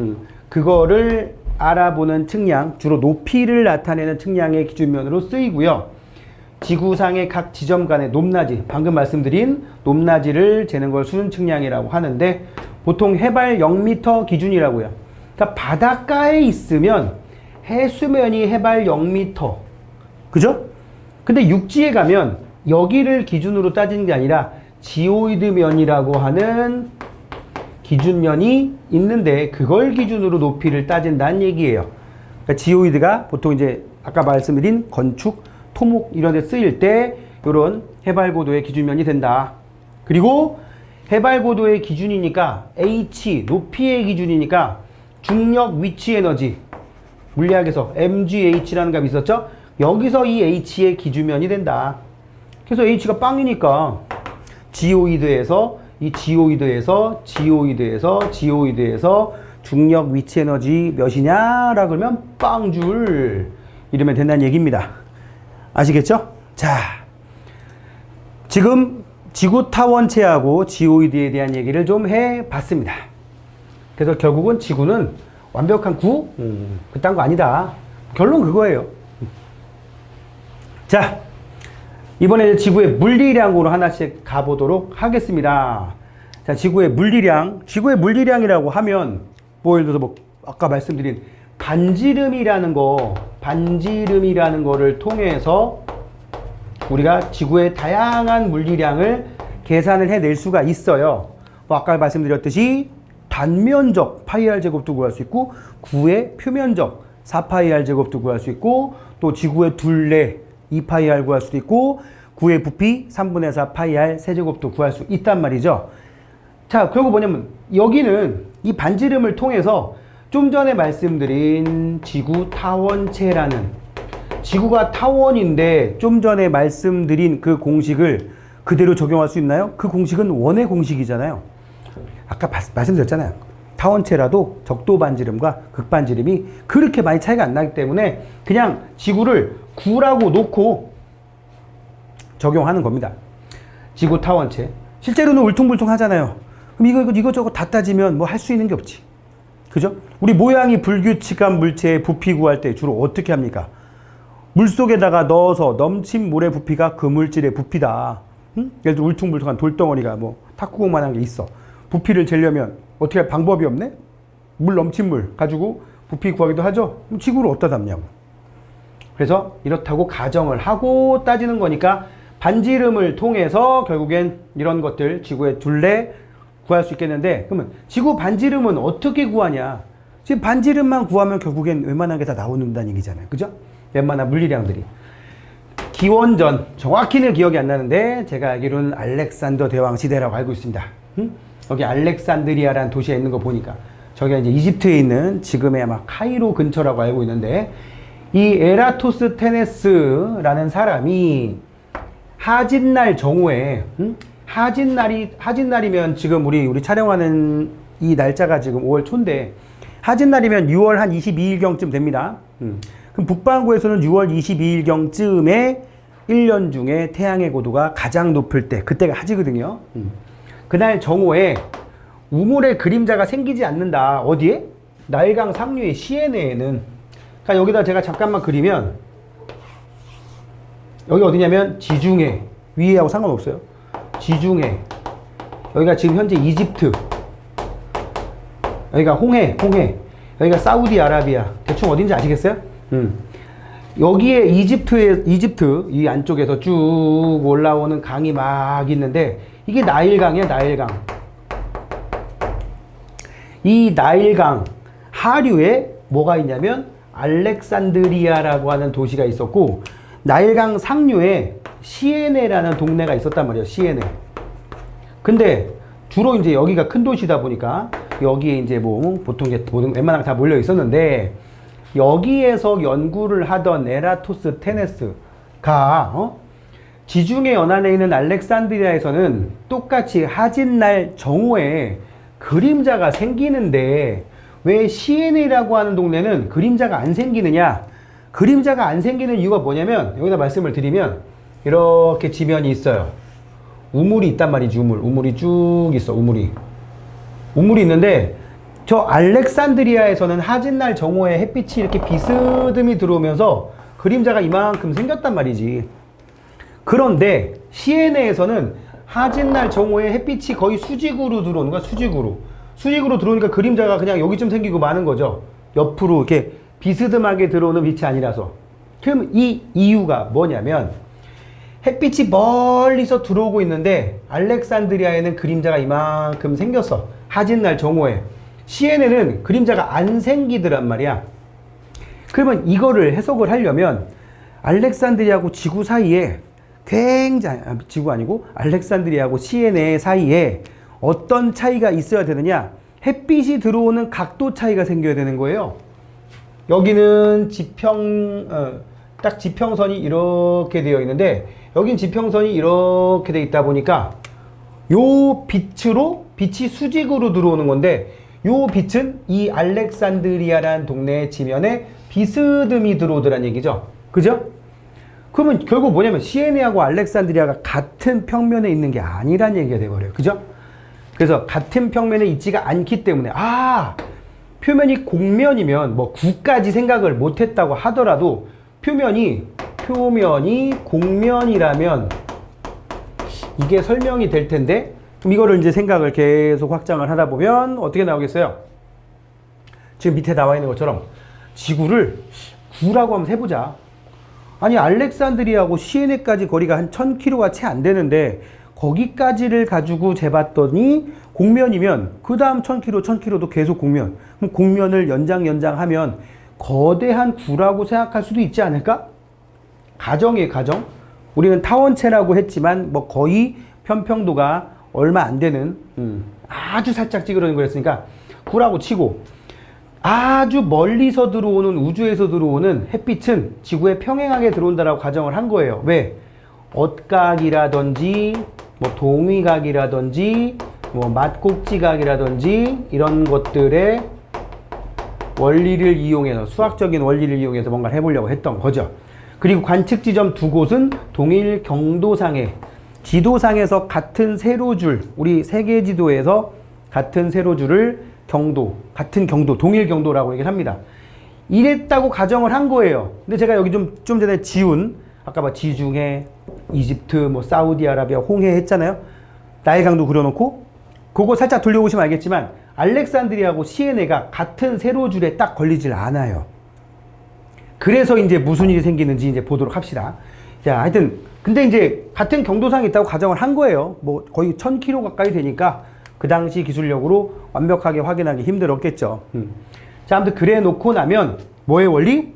그거를 알아보는 측량, 주로 높이를 나타내는 측량의 기준면으로 쓰이고요. 지구상의 각 지점 간의 높낮이, 방금 말씀드린 높낮이를 재는 걸 수준 측량이라고 하는데 보통 해발 0m 기준이라고요. 그러니까 바닷가에 있으면 해수면이 해발 0m, 그죠? 근데 육지에 가면 여기를 기준으로 따지는 게 아니라 지오이드 면이라고 하는 기준면이 있는데 그걸 기준으로 높이를 따진다는 얘기예요. 그러니까 지오이드가 보통 이제 아까 말씀드린 건축, 토목 이런 데 쓰일 때 이런 해발 고도의 기준면이 된다. 그리고 해발 고도의 기준이니까 H, 높이의 기준이니까 중력 위치 에너지, 물리학에서 MGH라는 값이 있었죠? 여기서 이 H의 기준면이 된다. 그래서 H가 빵이니까 지오이드에서 중력 위치 에너지 몇이냐라고 그러면 빵줄 이러면 된다는 얘기입니다. 아시겠죠? 자, 지금 지구 타원체하고 지오이드에 대한 얘기를 좀 해봤습니다. 그래서 결국은 지구는 완벽한 구? 그딴 거 아니다. 결론 그거예요. 자, 이번에 지구의 물리량으로 하나씩 가보도록 하겠습니다. 자, 지구의 물리량이라고 하면 뭐 예를 들어서 뭐 아까 말씀드린 반지름이라는 거를 통해서 우리가 지구의 다양한 물리량을 계산을 해낼 수가 있어요. 뭐 아까 말씀드렸듯이 단면적 파이 r 제곱도 구할 수 있고 9의 표면적 4파이 r 제곱도 구할 수 있고 또 지구의 둘레 2파이 r 구할 수도 있고 9의 부피 3분의 4 파이 r 세제곱도 구할 수 있단 말이죠. 자, 결국 뭐냐면 여기는 이 반지름을 통해서 좀 전에 말씀드린 지구 타원체라는, 지구가 타원인데 좀 전에 말씀드린 그 공식을 그대로 적용할 수 있나요? 그 공식은 원의 공식이잖아요. 아까 말씀드렸잖아요. 타원체라도 적도 반지름과 극반지름이 그렇게 많이 차이가 안 나기 때문에 그냥 지구를 9라고 놓고 적용하는 겁니다. 지구 타원체. 실제로는 울퉁불퉁 하잖아요. 그럼 이거저거 다 따지면 뭐 할 수 있는 게 없지. 그죠? 우리 모양이 불규칙한 물체의 부피 구할 때 주로 어떻게 합니까? 물속에다가 넣어서 넘친 물의 부피가 그 물질의 부피다. 응? 예를 들어 울퉁불퉁한 돌덩어리가 뭐 탁구공만한 게 있어. 부피를 재려면 어떻게 할 방법이 없네? 물 넘친 물 가지고 부피 구하기도 하죠. 그럼 지구를 어디다 담냐고. 그래서 이렇다고 가정을 하고 따지는 거니까 반지름을 통해서 결국엔 이런 것들 지구의 둘레 구할 수 있겠는데, 그러면 지구 반지름은 어떻게 구하냐? 지금 반지름만 구하면 결국엔 웬만한 게 다 나오는다는 얘기잖아요. 그죠? 웬만한 물리량들이. 기원전, 정확히는 기억이 안 나는데 제가 알기로는 알렉산더 대왕 시대라고 알고 있습니다. 여기 알렉산드리아라는 도시에 있는 거 보니까 저기가 이제 이집트에 있는 지금의 아마 카이로 근처라고 알고 있는데, 이 에라토스테네스라는 사람이 하진날 정오에, 하진날이면 지금 우리 촬영하는 이 날짜가 지금 5월 초인데, 하진날이면 6월 한 22일경쯤 됩니다. 그럼 북반구에서는 6월 22일경쯤에 1년 중에 태양의 고도가 가장 높을 때, 그때가 하지거든요. 그날 정오에 우물의 그림자가 생기지 않는다. 어디에? 나일강 상류의 시에네에는. 그러니까 여기다 제가 잠깐만 그리면, 여기 어디냐면 지중해, 위에하고 상관없어요. 지중해, 여기가 지금 현재 이집트, 여기가 홍해, 여기가 사우디아라비아. 대충 어딘지 아시겠어요? 여기에 이집트 이 안쪽에서 쭉 올라오는 강이 막 있는데, 이게 나일강이야, 나일강. 이 나일강 하류에 뭐가 있냐면 알렉산드리아라고 하는 도시가 있었고, 나일강 상류에 시에네라는 동네가 있었단 말이에요. 시에네. 근데 주로 이제 여기가 큰 도시다 보니까 여기에 이제 뭐 보통 이제 웬만한 게 다 몰려 있었는데, 여기에서 연구를 하던 에라토스테네스가 지중해 연안에 있는 알렉산드리아에서는 똑같이 하진날 정오에 그림자가 생기는데 왜 시에네라고 하는 동네는 그림자가 안 생기느냐? 그림자가 안 생기는 이유가 뭐냐면, 여기다 말씀을 드리면 이렇게 지면이 있어요. 우물이 있단 말이지. 우물이 쭉 있어. 우물이 있는데, 저 알렉산드리아에서는 하진날 정오에 햇빛이 이렇게 비스듬히 들어오면서 그림자가 이만큼 생겼단 말이지. 그런데 시에네에서는 하진날 정오에 햇빛이 거의 수직으로 들어오는 거야. 수직으로 들어오니까 그림자가 그냥 여기쯤 생기고 마는 거죠. 옆으로 이렇게 비스듬하게 들어오는 빛이 아니라서. 그럼 이 이유가 뭐냐면, 햇빛이 멀리서 들어오고 있는데 알렉산드리아에는 그림자가 이만큼 생겼어. 하진날 정오에. 시에네는 그림자가 안 생기더란 말이야. 그러면 이거를 해석을 하려면 알렉산드리아하고 지구 사이에 지구 아니고 알렉산드리아하고 시에네 사이에 어떤 차이가 있어야 되느냐? 햇빛이 들어오는 각도 차이가 생겨야 되는 거예요. 여기는 딱 지평선이 이렇게 되어 있는데, 여긴 지평선이 이렇게 되어 있다 보니까 요 빛이 수직으로 들어오는 건데, 요 빛은 이 알렉산드리아라는 동네의 지면에 비스듬히 들어오더란 얘기죠. 그죠? 그러면 결국 뭐냐면 시에네하고 알렉산드리아가 같은 평면에 있는 게 아니란 얘기가 돼버려요. 그죠? 그래서 같은 평면에 있지가 않기 때문에, 표면이 곡면이면 뭐 9까지 생각을 못했다고 하더라도 표면이 곡면이라면 이게 설명이 될 텐데, 그럼 이거를 이제 생각을 계속 확장을 하다 보면 어떻게 나오겠어요? 지금 밑에 나와 있는 것처럼 지구를 9라고 한번 해보자. 아니 알렉산드리아하고 시에네까지 거리가 한 1000km가 채 안 되는데 거기까지를 가지고 재봤더니 공면이면 그 다음 1000km, 1000km도 계속 공면. 그럼 공면을 연장하면 거대한 구라고 생각할 수도 있지 않을까? 가정이에요, 가정. 우리는 타원체라고 했지만 뭐 거의 편평도가 얼마 안 되는 아주 살짝 찌그러진 거였으니까 구라고 치고, 아주 멀리서 들어오는, 우주에서 들어오는 햇빛은 지구에 평행하게 들어온다라고 가정을 한 거예요. 왜? 얻각이라든지 뭐 동위각이라든지 뭐 맞꼭지각이라든지 이런 것들의 원리를 이용해서, 수학적인 원리를 이용해서 뭔가를 해보려고 했던 거죠. 그리고 관측 지점 두 곳은 동일 경도상에, 지도상에서 같은 세로줄, 우리 세계 지도에서 같은 세로줄을 같은 경도, 동일 경도라고 얘기를 합니다. 이랬다고 가정을 한 거예요. 근데 제가 여기 좀 전에 지운, 아까 뭐 지중해, 이집트, 뭐 사우디아라비아, 홍해 했잖아요. 나일강도 그려놓고, 그거 살짝 돌려보시면 알겠지만 알렉산드리아하고 시에네가 같은 세로줄에 딱 걸리질 않아요. 그래서 이제 무슨 일이 생기는지 이제 보도록 합시다. 자, 하여튼 근데 이제 같은 경도상에 있다고 가정을 한 거예요. 뭐 거의 1000km 가까이 되니까 그 당시 기술력으로 완벽하게 확인하기 힘들었겠죠. 자, 아무튼 그래 놓고 나면 뭐의 원리?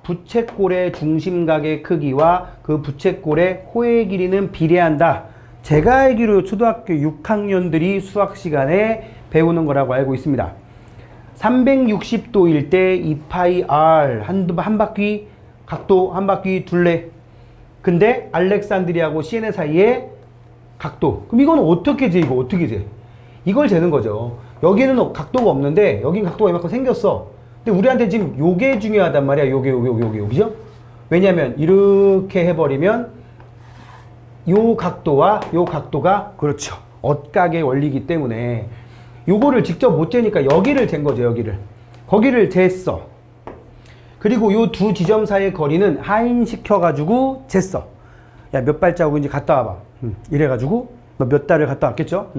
부채꼴의 중심각의 크기와 그 부채꼴의 호의 길이는 비례한다. 제가 알기로 초등학교 6학년들이 수학 시간에 배우는 거라고 알고 있습니다. 360도일 때 2파이 r 한 바퀴 각도, 한 바퀴 둘레. 근데 알렉산드리아하고 시에네 사이에 각도. 그럼 이건 어떻게 재? 이거 어떻게 재? 이걸 재는 거죠. 여기는 각도가 없는데 여긴 각도가 이만큼 생겼어. 근데 우리한테 지금 요게 중요하단 말이야. 요게, 그죠? 왜냐면 이렇게 해버리면 요 각도와 요 각도가, 그렇죠, 얻각의 원리이기 때문에 요거를 직접 못 재니까 여기를 잰 거죠. 여기를. 거기를 쟀어. 그리고 요 두 지점 사이의 거리는 하인시켜가지고 쟀어. 야, 몇 발자국인지 갔다 와봐. 이래가지고 몇 달을 갔다 왔겠죠.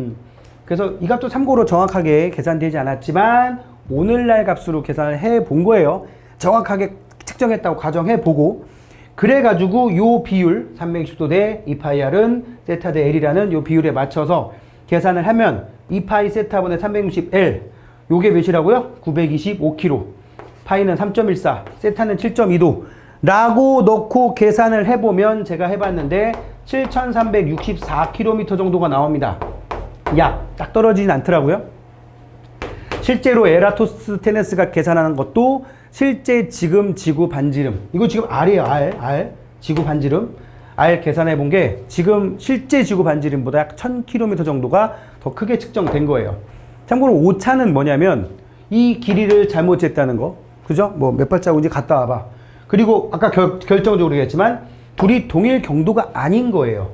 그래서 이 값도 참고로 정확하게 계산되지 않았지만 오늘날 값으로 계산을 해 본 거예요. 정확하게 측정했다고 가정해보고, 그래가지고 요 비율 360도 대 2파이r은 세타 대 L이라는 요 비율에 맞춰서 계산을 하면 2파이 세타분의 360L, 요게 몇이라고요? 925km, 파이는 3.14, 세타는 7.2도 라고 넣고 계산을 해보면, 제가 해봤는데 7364km 정도가 나옵니다. 딱 떨어지진 않더라고요. 실제로 에라토스테네스가 계산하는 것도 실제 지금 지구 반지름, 이거 지금 R이에요. R 지구 반지름 R 계산해 본 게 지금 실제 지구 반지름보다 약 1000km 정도가 더 크게 측정된 거예요. 참고로 오차는 뭐냐면 이 길이를 잘못 쟀다는 거, 그죠? 뭐 몇 발자국인지 갔다 와봐. 그리고 아까 결정적으로 얘기했지만 둘이 동일 경도가 아닌 거예요.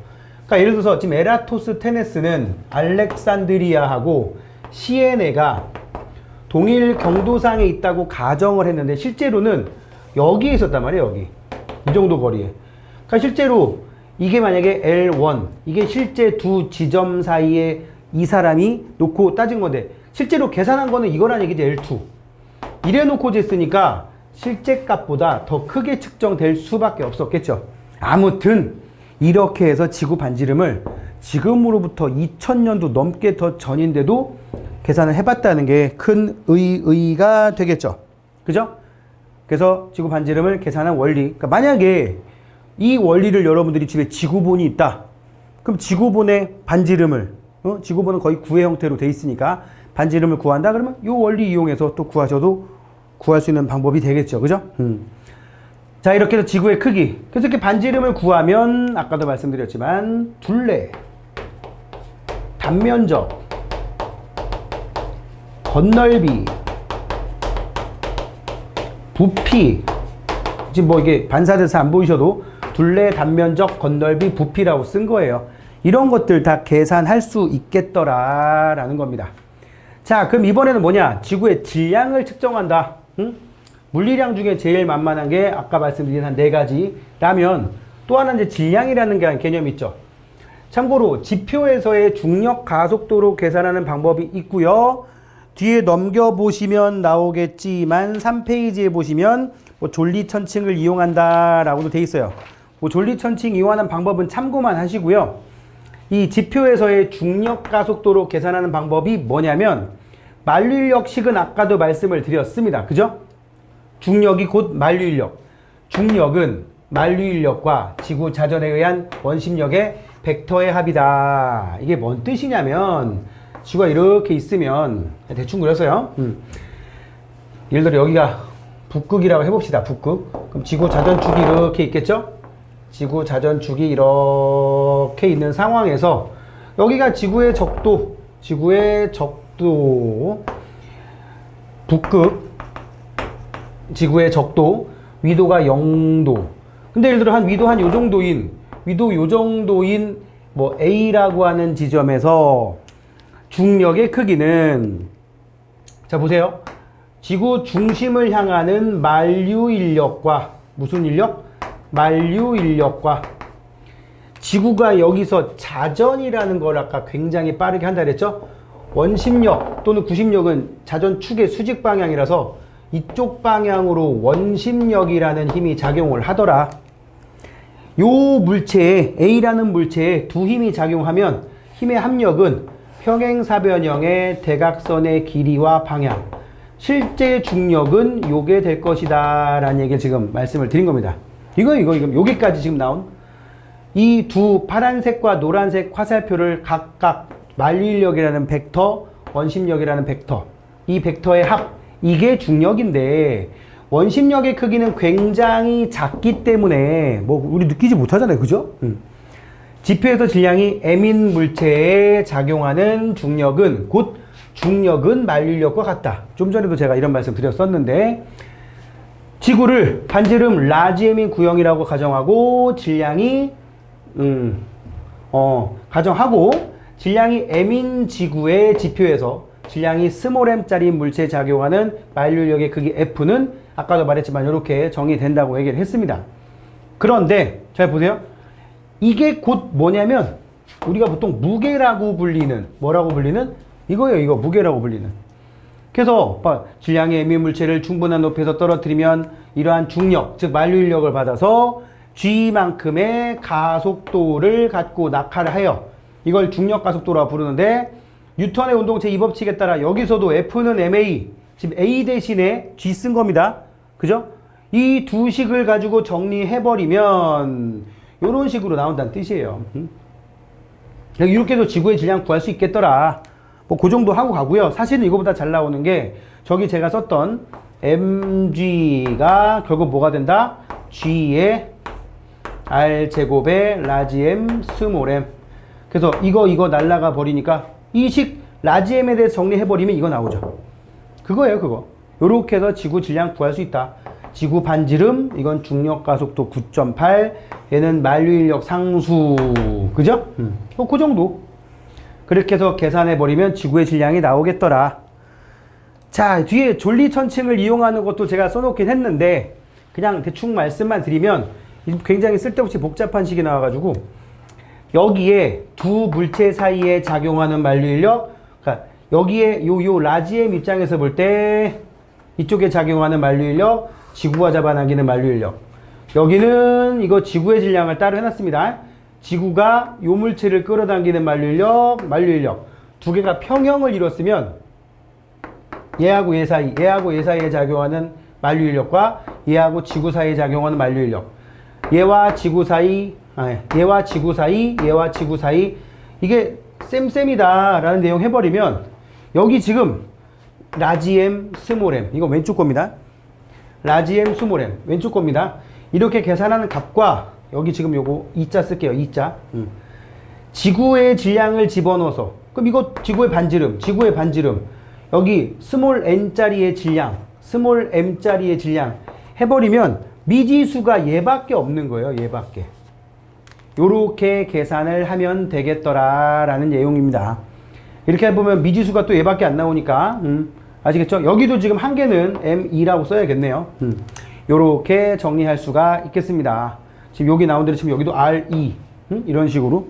그러니까 예를 들어서 지금 에라토스테네스는 알렉산드리아하고 시에네가 동일 경도상에 있다고 가정을 했는데 실제로는 여기에 있었단 말이에요. 여기 이 정도 거리에. 그러니까 실제로 이게 만약에 L1, 이게 실제 두 지점 사이에 이 사람이 놓고 따진 건데 실제로 계산한 거는 이거란 얘기지. L2 이래 놓고 쟀으니까 실제 값보다 더 크게 측정될 수밖에 없었겠죠. 아무튼 이렇게 해서 지구 반지름을 지금으로부터 2000년도 넘게 더 전인데도 계산을 해봤다는 게 큰 의의가 되겠죠. 그죠? 그래서 지구 반지름을 계산한 원리. 그러니까 만약에 이 원리를 여러분들이 집에 지구본이 있다. 그럼 지구본의 반지름을, 지구본은 거의 구의 형태로 돼 있으니까 반지름을 구한다. 그러면 이 원리 이용해서 또 구하셔도 구할 수 있는 방법이 되겠죠. 그죠? 자, 이렇게 해서 지구의 크기. 그래서 이렇게 반지름을 구하면 아까도 말씀드렸지만 둘레, 단면적, 건널비, 부피, 지금 뭐 이게 반사돼서 안 보이셔도 둘레, 단면적, 건널비, 부피라고 쓴 거예요. 이런 것들 다 계산할 수 있겠더라라는 겁니다. 자, 그럼 이번에는 뭐냐? 지구의 질량을 측정한다. 물리량 중에 제일 만만한 게 아까 말씀드린 한 4가지라면 또 하나 이제 질량이라는 게 개념이 있죠. 참고로 지표에서의 중력 가속도로 계산하는 방법이 있고요. 뒤에 넘겨보시면 나오겠지만 3페이지에 보시면 뭐 존리천칭을 이용한다 라고도 돼 있어요. 뭐 존리천칭 이용하는 방법은 참고만 하시고요. 이 지표에서의 중력 가속도로 계산하는 방법이 뭐냐면 만류인력식은 아까도 말씀을 드렸습니다. 그죠? 중력이 곧 만류인력. 중력은 만류인력과 지구 자전에 의한 원심력의 벡터의 합이다. 이게 뭔 뜻이냐면 지구가 이렇게 있으면 대충 그렸어요. 예를 들어 여기가 북극이라고 해봅시다. 북극. 그럼 지구 자전축이 이렇게 있겠죠? 지구 자전축이 이렇게 있는 상황에서 여기가 지구의 적도, 북극, 지구의 적도, 위도가 0도. 근데 예를 들어 위도 한 요 정도인 뭐 A라고 하는 지점에서 중력의 크기는, 자 보세요. 지구 중심을 향하는 만류인력과 무슨 인력? 만류인력과 지구가 여기서 자전이라는 걸 아까 굉장히 빠르게 한다 그랬죠? 원심력 또는 구심력은 자전축의 수직 방향이라서 이쪽 방향으로 원심력이라는 힘이 작용을 하더라. 요 물체에, A라는 물체에 두 힘이 작용하면 힘의 합력은 평행사변형의 대각선의 길이와 방향, 실제 중력은 요게 될 것이다 라는 얘기를 지금 말씀을 드린 겁니다. 이거 여기까지 지금 나온 이 두 파란색과 노란색 화살표를 각각 만류인력이라는 벡터, 원심력이라는 벡터, 이 벡터의 합, 이게 중력인데 원심력의 크기는 굉장히 작기 때문에 뭐 우리 느끼지 못하잖아요. 그죠? 지표에서 질량이 M인 물체에 작용하는 중력은 곧 중력은 만류인력과 같다. 좀 전에도 제가 이런 말씀 드렸었는데 지구를 반지름 라지 M인 구형이라고 가정하고 질량이 가정하고 질량이 M인 지구의 지표에서 질량이 스몰 m짜리 물체에 작용하는 만류인력의 크기 F는 아까도 말했지만 이렇게 정의된다고 얘기를 했습니다. 그런데 잘 보세요. 이게 곧 뭐냐면 우리가 보통 무게라고 불리는 뭐라고 불리는 이거예요. 이거 무게라고 불리는. 그래서 질량의 M인 물체를 충분한 높이에서 떨어뜨리면 이러한 중력, 즉 만류인력을 받아서 G만큼의 가속도를 갖고 낙하를 하여 이걸 중력 가속도라고 부르는데 뉴턴의 운동체 이 법칙에 따라 여기서도 F는 ma, 지금 A 대신에 G 쓴 겁니다. 그죠? 이 두 식을 가지고 정리해버리면 이런 식으로 나온다는 뜻이에요. 이렇게 해서 지구의 질량 구할 수 있겠더라. 뭐 그 정도 하고 가고요. 사실은 이거보다 잘 나오는 게 저기 제가 썼던 mg가 결국 뭐가 된다? g의 r제곱의 라지 m 스몰 m. 그래서 이거 날라가 버리니까 이 식 라지 m에 대해서 정리해버리면 이거 나오죠. 그거예요, 그거. 요렇게 해서 지구 질량 구할 수 있다. 지구 반지름, 이건 중력 가속도 9.8, 얘는 만류인력 상수, 그죠? 그 정도. 그렇게 해서 계산해버리면 지구의 질량이 나오겠더라. 자, 뒤에 존리천층을 이용하는 것도 제가 써놓긴 했는데 그냥 대충 말씀만 드리면 굉장히 쓸데없이 복잡한 식이 나와가지고 여기에 두 물체 사이에 작용하는 만류인력, 그러니까 여기에 요 라지 M 입장에서 볼 때 이쪽에 작용하는 만류인력, 지구가 잡아당기는 만류인력. 여기는 이거 지구의 질량을 따로 해놨습니다. 지구가 요 물체를 끌어당기는 만류인력 두 개가 평형을 이뤘으면 얘하고 얘 사이에 작용하는 만류인력과 얘하고 지구 사이에 작용하는 만류인력, 얘와 지구 사이, 이게 쌤쌤이다 라는 내용 해버리면 여기 지금 라지 M, 스몰 m, 이거 왼쪽 겁니다. 라지 M, 스몰 m, 왼쪽 겁니다. 이렇게 계산하는 값과 여기 지금 요거 2자 쓸게요. 2자. 지구의 질량을 집어넣어서, 그럼 이거 지구의 반지름 여기 스몰 n짜리의 질량, 스몰 m짜리의 질량 해버리면 미지수가 얘밖에 없는 거예요. 얘밖에. 요렇게 계산을 하면 되겠더라 라는 내용입니다. 이렇게 해보면 미지수가 또 얘밖에 안 나오니까 아시겠죠? 여기도 지금 한 개는 M2라고 써야겠네요. 요렇게 정리할 수가 있겠습니다. 지금 여기 나온 대로 지금 여기도 R2 이런 식으로.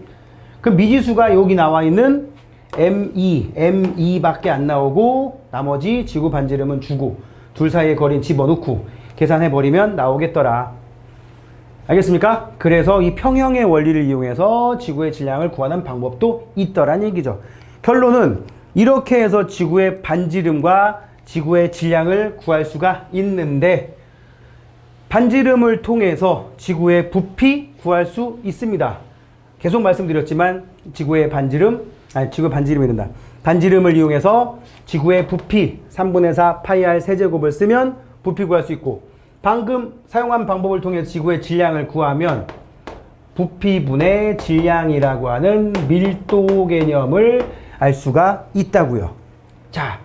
그럼 미지수가 여기 나와 있는 M2 밖에 안 나오고 나머지 지구 반지름은 주고 둘 사이의 거리는 집어넣고 계산해버리면 나오겠더라. 알겠습니까? 그래서 이 평형의 원리를 이용해서 지구의 질량을 구하는 방법도 있더란 얘기죠. 결론은 이렇게 해서 지구의 반지름과 지구의 질량을 구할 수가 있는데, 반지름을 통해서 지구의 부피 구할 수 있습니다. 계속 말씀드렸지만 지구의 반지름, 지구의 반지름이 된다. 반지름을 이용해서 지구의 부피 3분의 4 파이 r 세제곱을 쓰면 부피 구할 수 있고, 방금 사용한 방법을 통해 지구의 질량을 구하면 부피분의 질량이라고 하는 밀도 개념을 알 수가 있다고요. 자,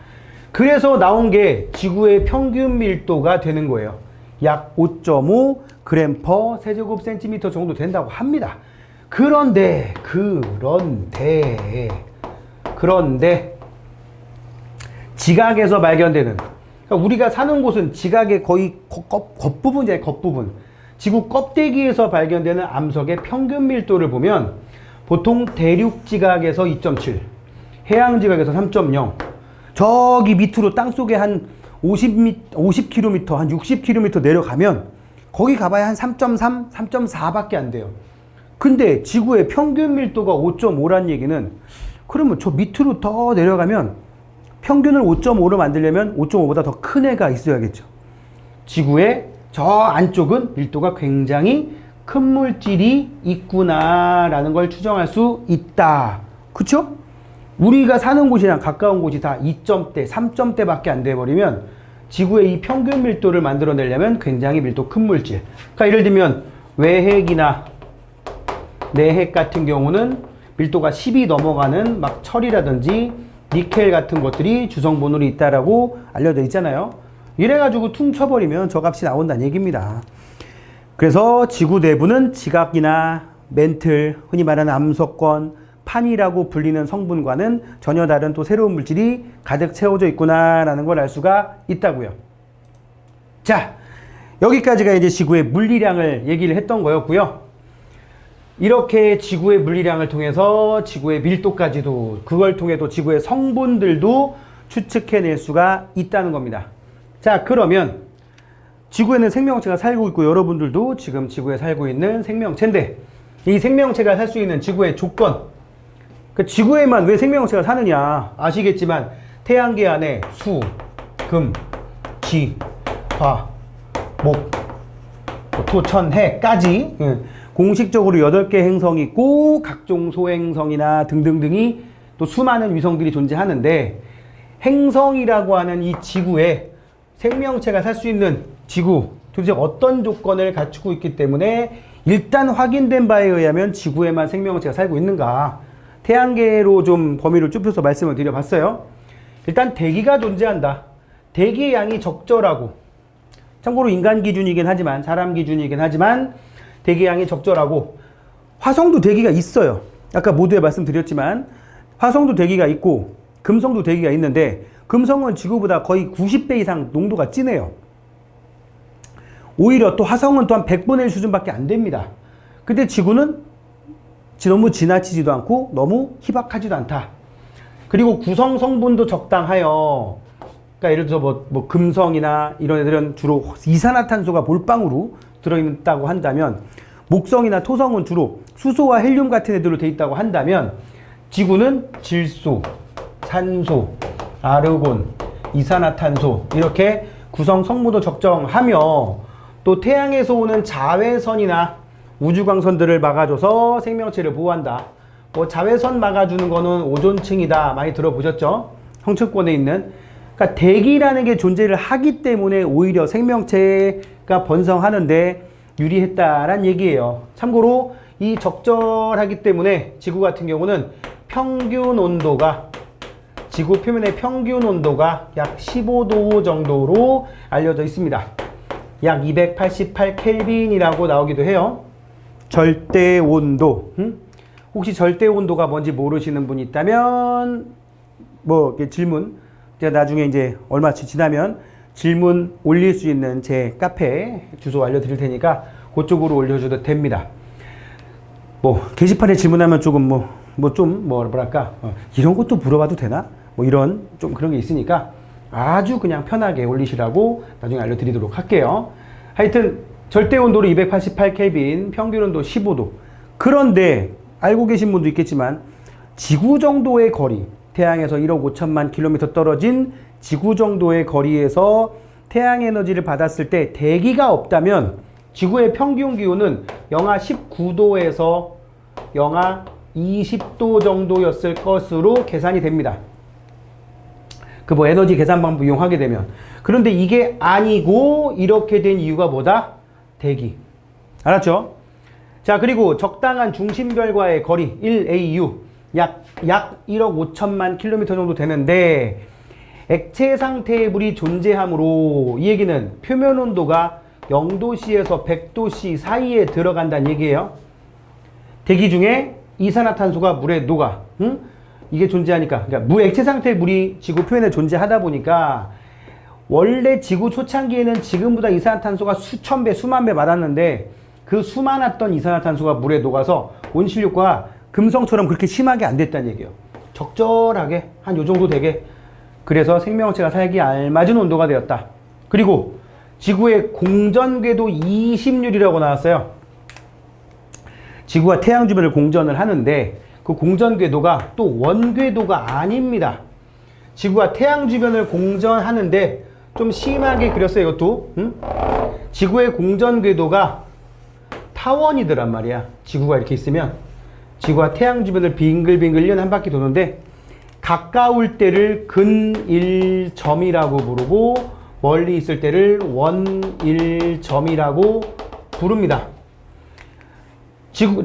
그래서 나온 게 지구의 평균 밀도가 되는 거예요. 약 5.5 g per 세제곱 센티미터 정도 된다고 합니다. 그런데 지각에서 발견되는, 그러니까 우리가 사는 곳은 지각의 거의 겉부분이잖아요. 겉부분. 지구 껍데기에서 발견되는 암석의 평균 밀도를 보면 보통 대륙 지각에서 2.7, 해양 지각에서 3.0, 저기 밑으로 땅속에 한 50km, 한 60km 내려가면 거기 가봐야 한 3.3, 3.4밖에 안 돼요. 근데 지구의 평균 밀도가 5.5란 얘기는, 그러면 저 밑으로 더 내려가면 평균을 5.5로 만들려면 5.5보다 더 큰 애가 있어야겠죠. 지구의 저 안쪽은 밀도가 굉장히 큰 물질이 있구나라는 걸 추정할 수 있다. 그쵸? 우리가 사는 곳이랑 가까운 곳이 다 2점대, 3점대밖에 안 돼버리면 지구의 이 평균 밀도를 만들어내려면 굉장히 밀도 큰 물질. 그러니까 예를 들면 외핵이나 내핵 같은 경우는 밀도가 10이 넘어가는 막 철이라든지 니켈 같은 것들이 주성분으로 있다라고 알려져 있잖아요. 이래가지고 퉁 쳐버리면 저 값이 나온다는 얘기입니다. 그래서 지구 내부는 지각이나 멘틀, 흔히 말하는 암석권, 판이라고 불리는 성분과는 전혀 다른 또 새로운 물질이 가득 채워져 있구나라는 걸 알 수가 있다고요. 자, 여기까지가 이제 지구의 물리량을 얘기를 했던 거였고요. 이렇게 지구의 물리량을 통해서 지구의 밀도까지도, 그걸 통해 또 지구의 성분들도 추측해낼 수가 있다는 겁니다. 자, 그러면 지구에는 생명체가 살고 있고 여러분들도 지금 지구에 살고 있는 생명체인데, 이 생명체가 살 수 있는 지구의 조건, 그 지구에만 왜 생명체가 사느냐 아시겠지만 태양계 안에 수, 금, 지, 화, 목, 토, 천, 해까지 공식적으로 8개 행성이 있고 각종 소행성이나 등등등이 또 수많은 위성들이 존재하는데, 행성이라고 하는 이 지구에 생명체가 살 수 있는 지구, 도대체 어떤 조건을 갖추고 있기 때문에 일단 확인된 바에 의하면 지구에만 생명체가 살고 있는가, 태양계로 좀 범위를 좁혀서 말씀을 드려봤어요. 일단 대기가 존재한다. 대기의 양이 적절하고, 참고로 인간 기준이긴 하지만, 사람 기준이긴 하지만 대기의 양이 적절하고, 화성도 대기가 있어요. 아까 모두에 말씀드렸지만 화성도 대기가 있고 금성도 대기가 있는데, 금성은 지구보다 거의 90배 이상 농도가 진해요. 오히려 또 화성은 또한 100분의 1 수준밖에 안 됩니다. 근데 지구는 너무 지나치지도 않고 너무 희박하지도 않다. 그리고 구성 성분도 적당하여, 그러니까 예를 들어서 뭐 금성이나 이런 애들은 주로 이산화탄소가 몰빵으로 들어있다고 한다면, 목성이나 토성은 주로 수소와 헬륨 같은 애들로 되어 있다고 한다면, 지구는 질소, 산소, 아르곤, 이산화탄소 이렇게 구성 성분도 적정하며, 또 태양에서 오는 자외선이나 우주광선들을 막아줘서 생명체를 보호한다. 뭐 자외선 막아주는 거는 오존층이다 많이 들어보셨죠? 형층권에 있는. 그러니까 대기라는 게 존재를 하기 때문에 오히려 생명체가 번성하는데 유리했다란 얘기예요. 참고로 이 적절하기 때문에 지구 같은 경우는 평균 온도가, 지구 표면의 평균 온도가 약 15도 정도로 알려져 있습니다. 약 288켈빈이라고 나오기도 해요. 절대 온도. 혹시 절대 온도가 뭔지 모르시는 분이 있다면 뭐 질문, 제가 나중에 이제 얼마 지나면 질문 올릴 수 있는 제 카페 주소 알려드릴 테니까 그쪽으로 올려줘도 됩니다. 뭐 게시판에 질문하면 조금 뭐랄까 이런 것도 물어봐도 되나? 뭐 이런 좀 그런 게 있으니까 아주 그냥 편하게 올리시라고 나중에 알려드리도록 할게요. 하여튼 절대 온도로 288켈빈, 평균 온도 15도. 그런데 알고 계신 분도 있겠지만 지구 정도의 거리, 태양에서 1억 5천만 킬로미터 떨어진 지구 정도의 거리에서 태양 에너지를 받았을 때 대기가 없다면 지구의 평균 기온은 영하 19도에서 영하 20도 정도였을 것으로 계산이 됩니다. 그 뭐 에너지 계산 방법 이용하게 되면. 그런데 이게 아니고 이렇게 된 이유가 뭐다? 대기. 알았죠? 자, 그리고 적당한 중심별과의 거리 1AU 약 1억 5천만 킬로미터 정도 되는데 액체 상태의 물이 존재하므로 이 얘기는 표면 온도가 0도씨에서 100도씨 사이에 들어간다는 얘기예요. 대기 중에 이산화탄소가 물에 녹아. 응? 이게 존재하니까. 그러니까 액체 상태의 물이 지구 표면에 존재하다 보니까 원래 지구 초창기에는 지금보다 이산화탄소가 수천 배, 수만 배 많았는데 그 수많았던 이산화탄소가 물에 녹아서 온실효과가 금성처럼 그렇게 심하게 안 됐다는 얘기예요. 적절하게 한 요 정도 되게. 그래서 생명체가 살기 알맞은 온도가 되었다. 그리고 지구의 공전궤도 20률이라고 나왔어요. 지구가 태양 주변을 공전을 하는데 그 공전궤도가 또 원궤도가 아닙니다. 지구가 태양 주변을 공전하는데 좀 심하게 그렸어요, 이것도. 응? 지구의 공전궤도가 타원이더란 말이야. 지구가 이렇게 있으면 지구가 태양 주변을 빙글빙글 1년에 한 바퀴 도는데 가까울 때를 근일점이라고 부르고 멀리 있을 때를 원일점이라고 부릅니다.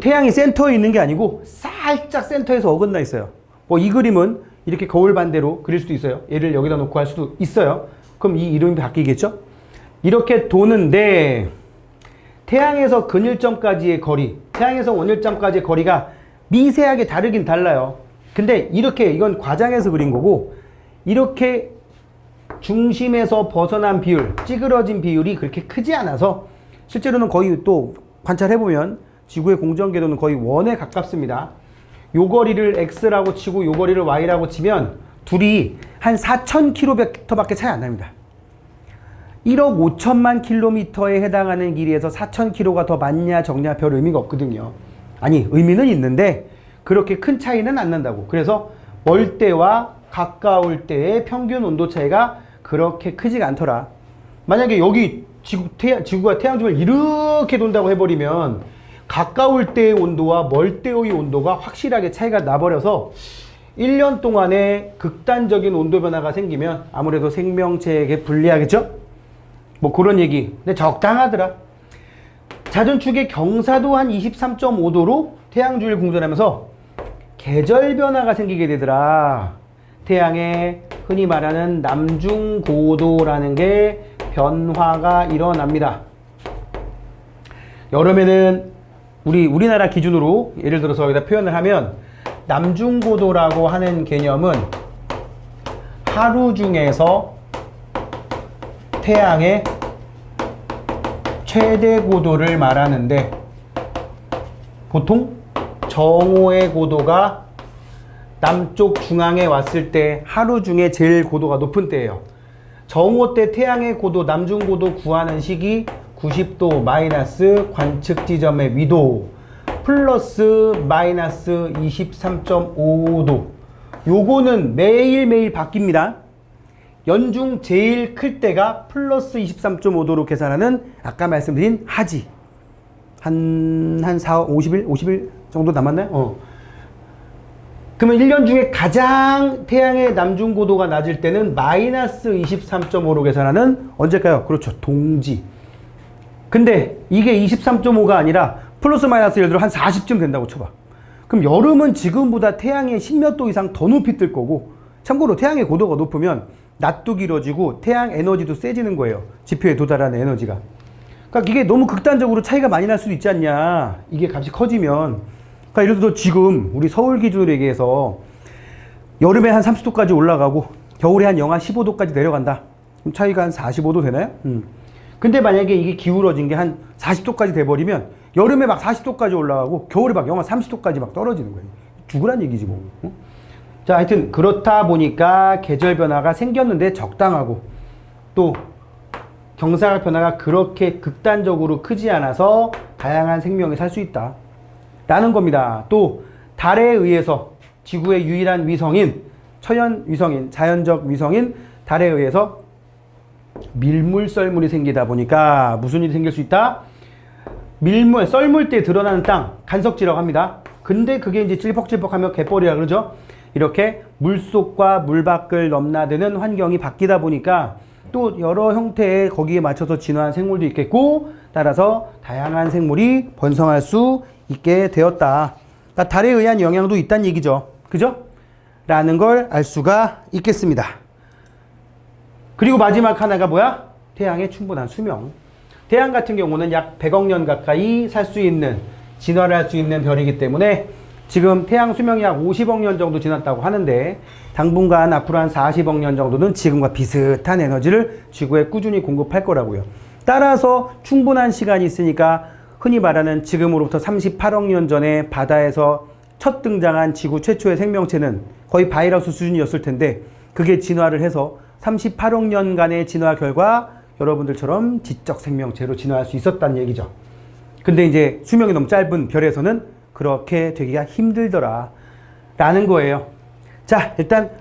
태양이 센터에 있는 게 아니고 살짝 센터에서 어긋나 있어요. 뭐 이 그림은 이렇게 거울 반대로 그릴 수도 있어요. 얘를 여기다 놓고 할 수도 있어요. 그럼 이 이름이 바뀌겠죠? 이렇게 도는데 태양에서 근일점까지의 거리, 태양에서 원일점까지의 거리가 미세하게 다르긴 달라요. 근데 이렇게 이건 과장해서 그린 거고 이렇게 중심에서 벗어난 비율, 찌그러진 비율이 그렇게 크지 않아서 실제로는 거의 또 관찰해보면 지구의 공전궤도는 거의 원에 가깝습니다. 요 거리를 X라고 치고 요 거리를 Y라고 치면 둘이 한 4,000km 밖에 차이 안 납니다. 1억 5천만 킬로미터에 해당하는 길이에서 4,000km가 더 많냐 적냐 별 의미가 없거든요. 아니, 의미는 있는데 그렇게 큰 차이는 안 난다고. 그래서 멀 때와 가까울 때의 평균 온도 차이가 그렇게 크지가 않더라. 만약에 여기 지구가 태양 주변을 이렇게 돈다고 해버리면 가까울 때의 온도와 멀 때의 온도가 확실하게 차이가 나버려서 1년 동안에 극단적인 온도 변화가 생기면 아무래도 생명체에게 불리하겠죠? 뭐 그런 얘기. 근데 적당하더라. 자전축의 경사도 한 23.5도로 태양 주위를 공전하면서 계절 변화가 생기게 되더라. 태양에 흔히 말하는 남중고도라는 게 변화가 일어납니다. 여름에는 우리나라 기준으로 예를 들어서 여기다 표현을 하면 남중고도라고 하는 개념은 하루 중에서 태양의 최대 고도를 말하는데 보통 정오의 고도가 남쪽 중앙에 왔을 때 하루 중에 제일 고도가 높은 때예요. 정오 때 태양의 고도, 남중고도 구하는 시기 90도 마이너스 관측 지점의 위도 플러스 마이너스 23.5도. 요거는 매일매일 바뀝니다. 연중 제일 클 때가 플러스 23.5도로 계산하는 아까 말씀드린 하지. 한 50일 정도 남았나요? 그러면 1년 중에 가장 태양의 남중고도가 낮을 때는 마이너스 23.5로 계산하는 언제일까요? 그렇죠. 동지. 근데 이게 23.5가 아니라 플러스 마이너스 예를 들어 한 40쯤 된다고 쳐봐. 그럼 여름은 지금보다 태양의 10몇 도 이상 더 높이 뜰 거고, 참고로 태양의 고도가 높으면 낮도 길어지고 태양 에너지도 세지는 거예요. 지표에 도달하는 에너지가. 그러니까 이게 너무 극단적으로 차이가 많이 날 수도 있지 않냐. 이게 값이 커지면. 그러니까 예를 들어 지금 우리 서울 기준으로 얘기해서 여름에 한 30도까지 올라가고 겨울에 한 영하 15도까지 내려간다. 그럼 차이가 한 45도 되나요? 근데 만약에 이게 기울어진 게 한 40도까지 돼버리면 여름에 막 40도까지 올라가고 겨울에 막 영하 30도까지 막 떨어지는 거예요. 죽으란 얘기지 뭐. 자, 하여튼 그렇다 보니까 계절 변화가 생겼는데 적당하고 또 경사각 변화가 그렇게 극단적으로 크지 않아서 다양한 생명이 살 수 있다 라는 겁니다. 또 달에 의해서 지구의 유일한 위성인 천연 위성인 자연적 위성인 달에 의해서 밀물 썰물이 생기다 보니까 무슨 일이 생길 수 있다? 밀물 썰물 때 드러나는 땅 간석지라고 합니다. 근데 그게 이제 찔퍽찔퍽하면 갯벌이라 그러죠. 이렇게 물속과 물 밖을 넘나드는 환경이 바뀌다 보니까 또 여러 형태의 거기에 맞춰서 진화한 생물도 있겠고 따라서 다양한 생물이 번성할 수 있게 되었다. 그러니까 달에 의한 영향도 있다는 얘기죠. 그죠? 라는 걸 알 수가 있겠습니다. 그리고 마지막 하나가 뭐야? 태양의 충분한 수명. 태양 같은 경우는 약 100억 년 가까이 살 수 있는 진화를 할 수 있는 별이기 때문에 지금 태양 수명이 약 50억 년 정도 지났다고 하는데 당분간 앞으로 한 40억 년 정도는 지금과 비슷한 에너지를 지구에 꾸준히 공급할 거라고요. 따라서 충분한 시간이 있으니까 흔히 말하는 지금으로부터 38억 년 전에 바다에서 첫 등장한 지구 최초의 생명체는 거의 바이러스 수준이었을 텐데 그게 진화를 해서 38억 년간의 진화 결과 여러분들처럼 지적 생명체로 진화할 수 있었다는 얘기죠. 근데 이제 수명이 너무 짧은 별에서는 그렇게 되기가 힘들더라 라는 거예요. 자, 일단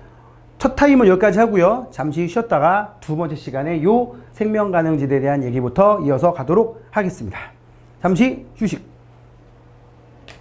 첫 타임은 여기까지 하고요. 잠시 쉬었다가 두 번째 시간에 요 생명가능지대에 대한 얘기부터 이어서 가도록 하겠습니다. 잠시 휴식.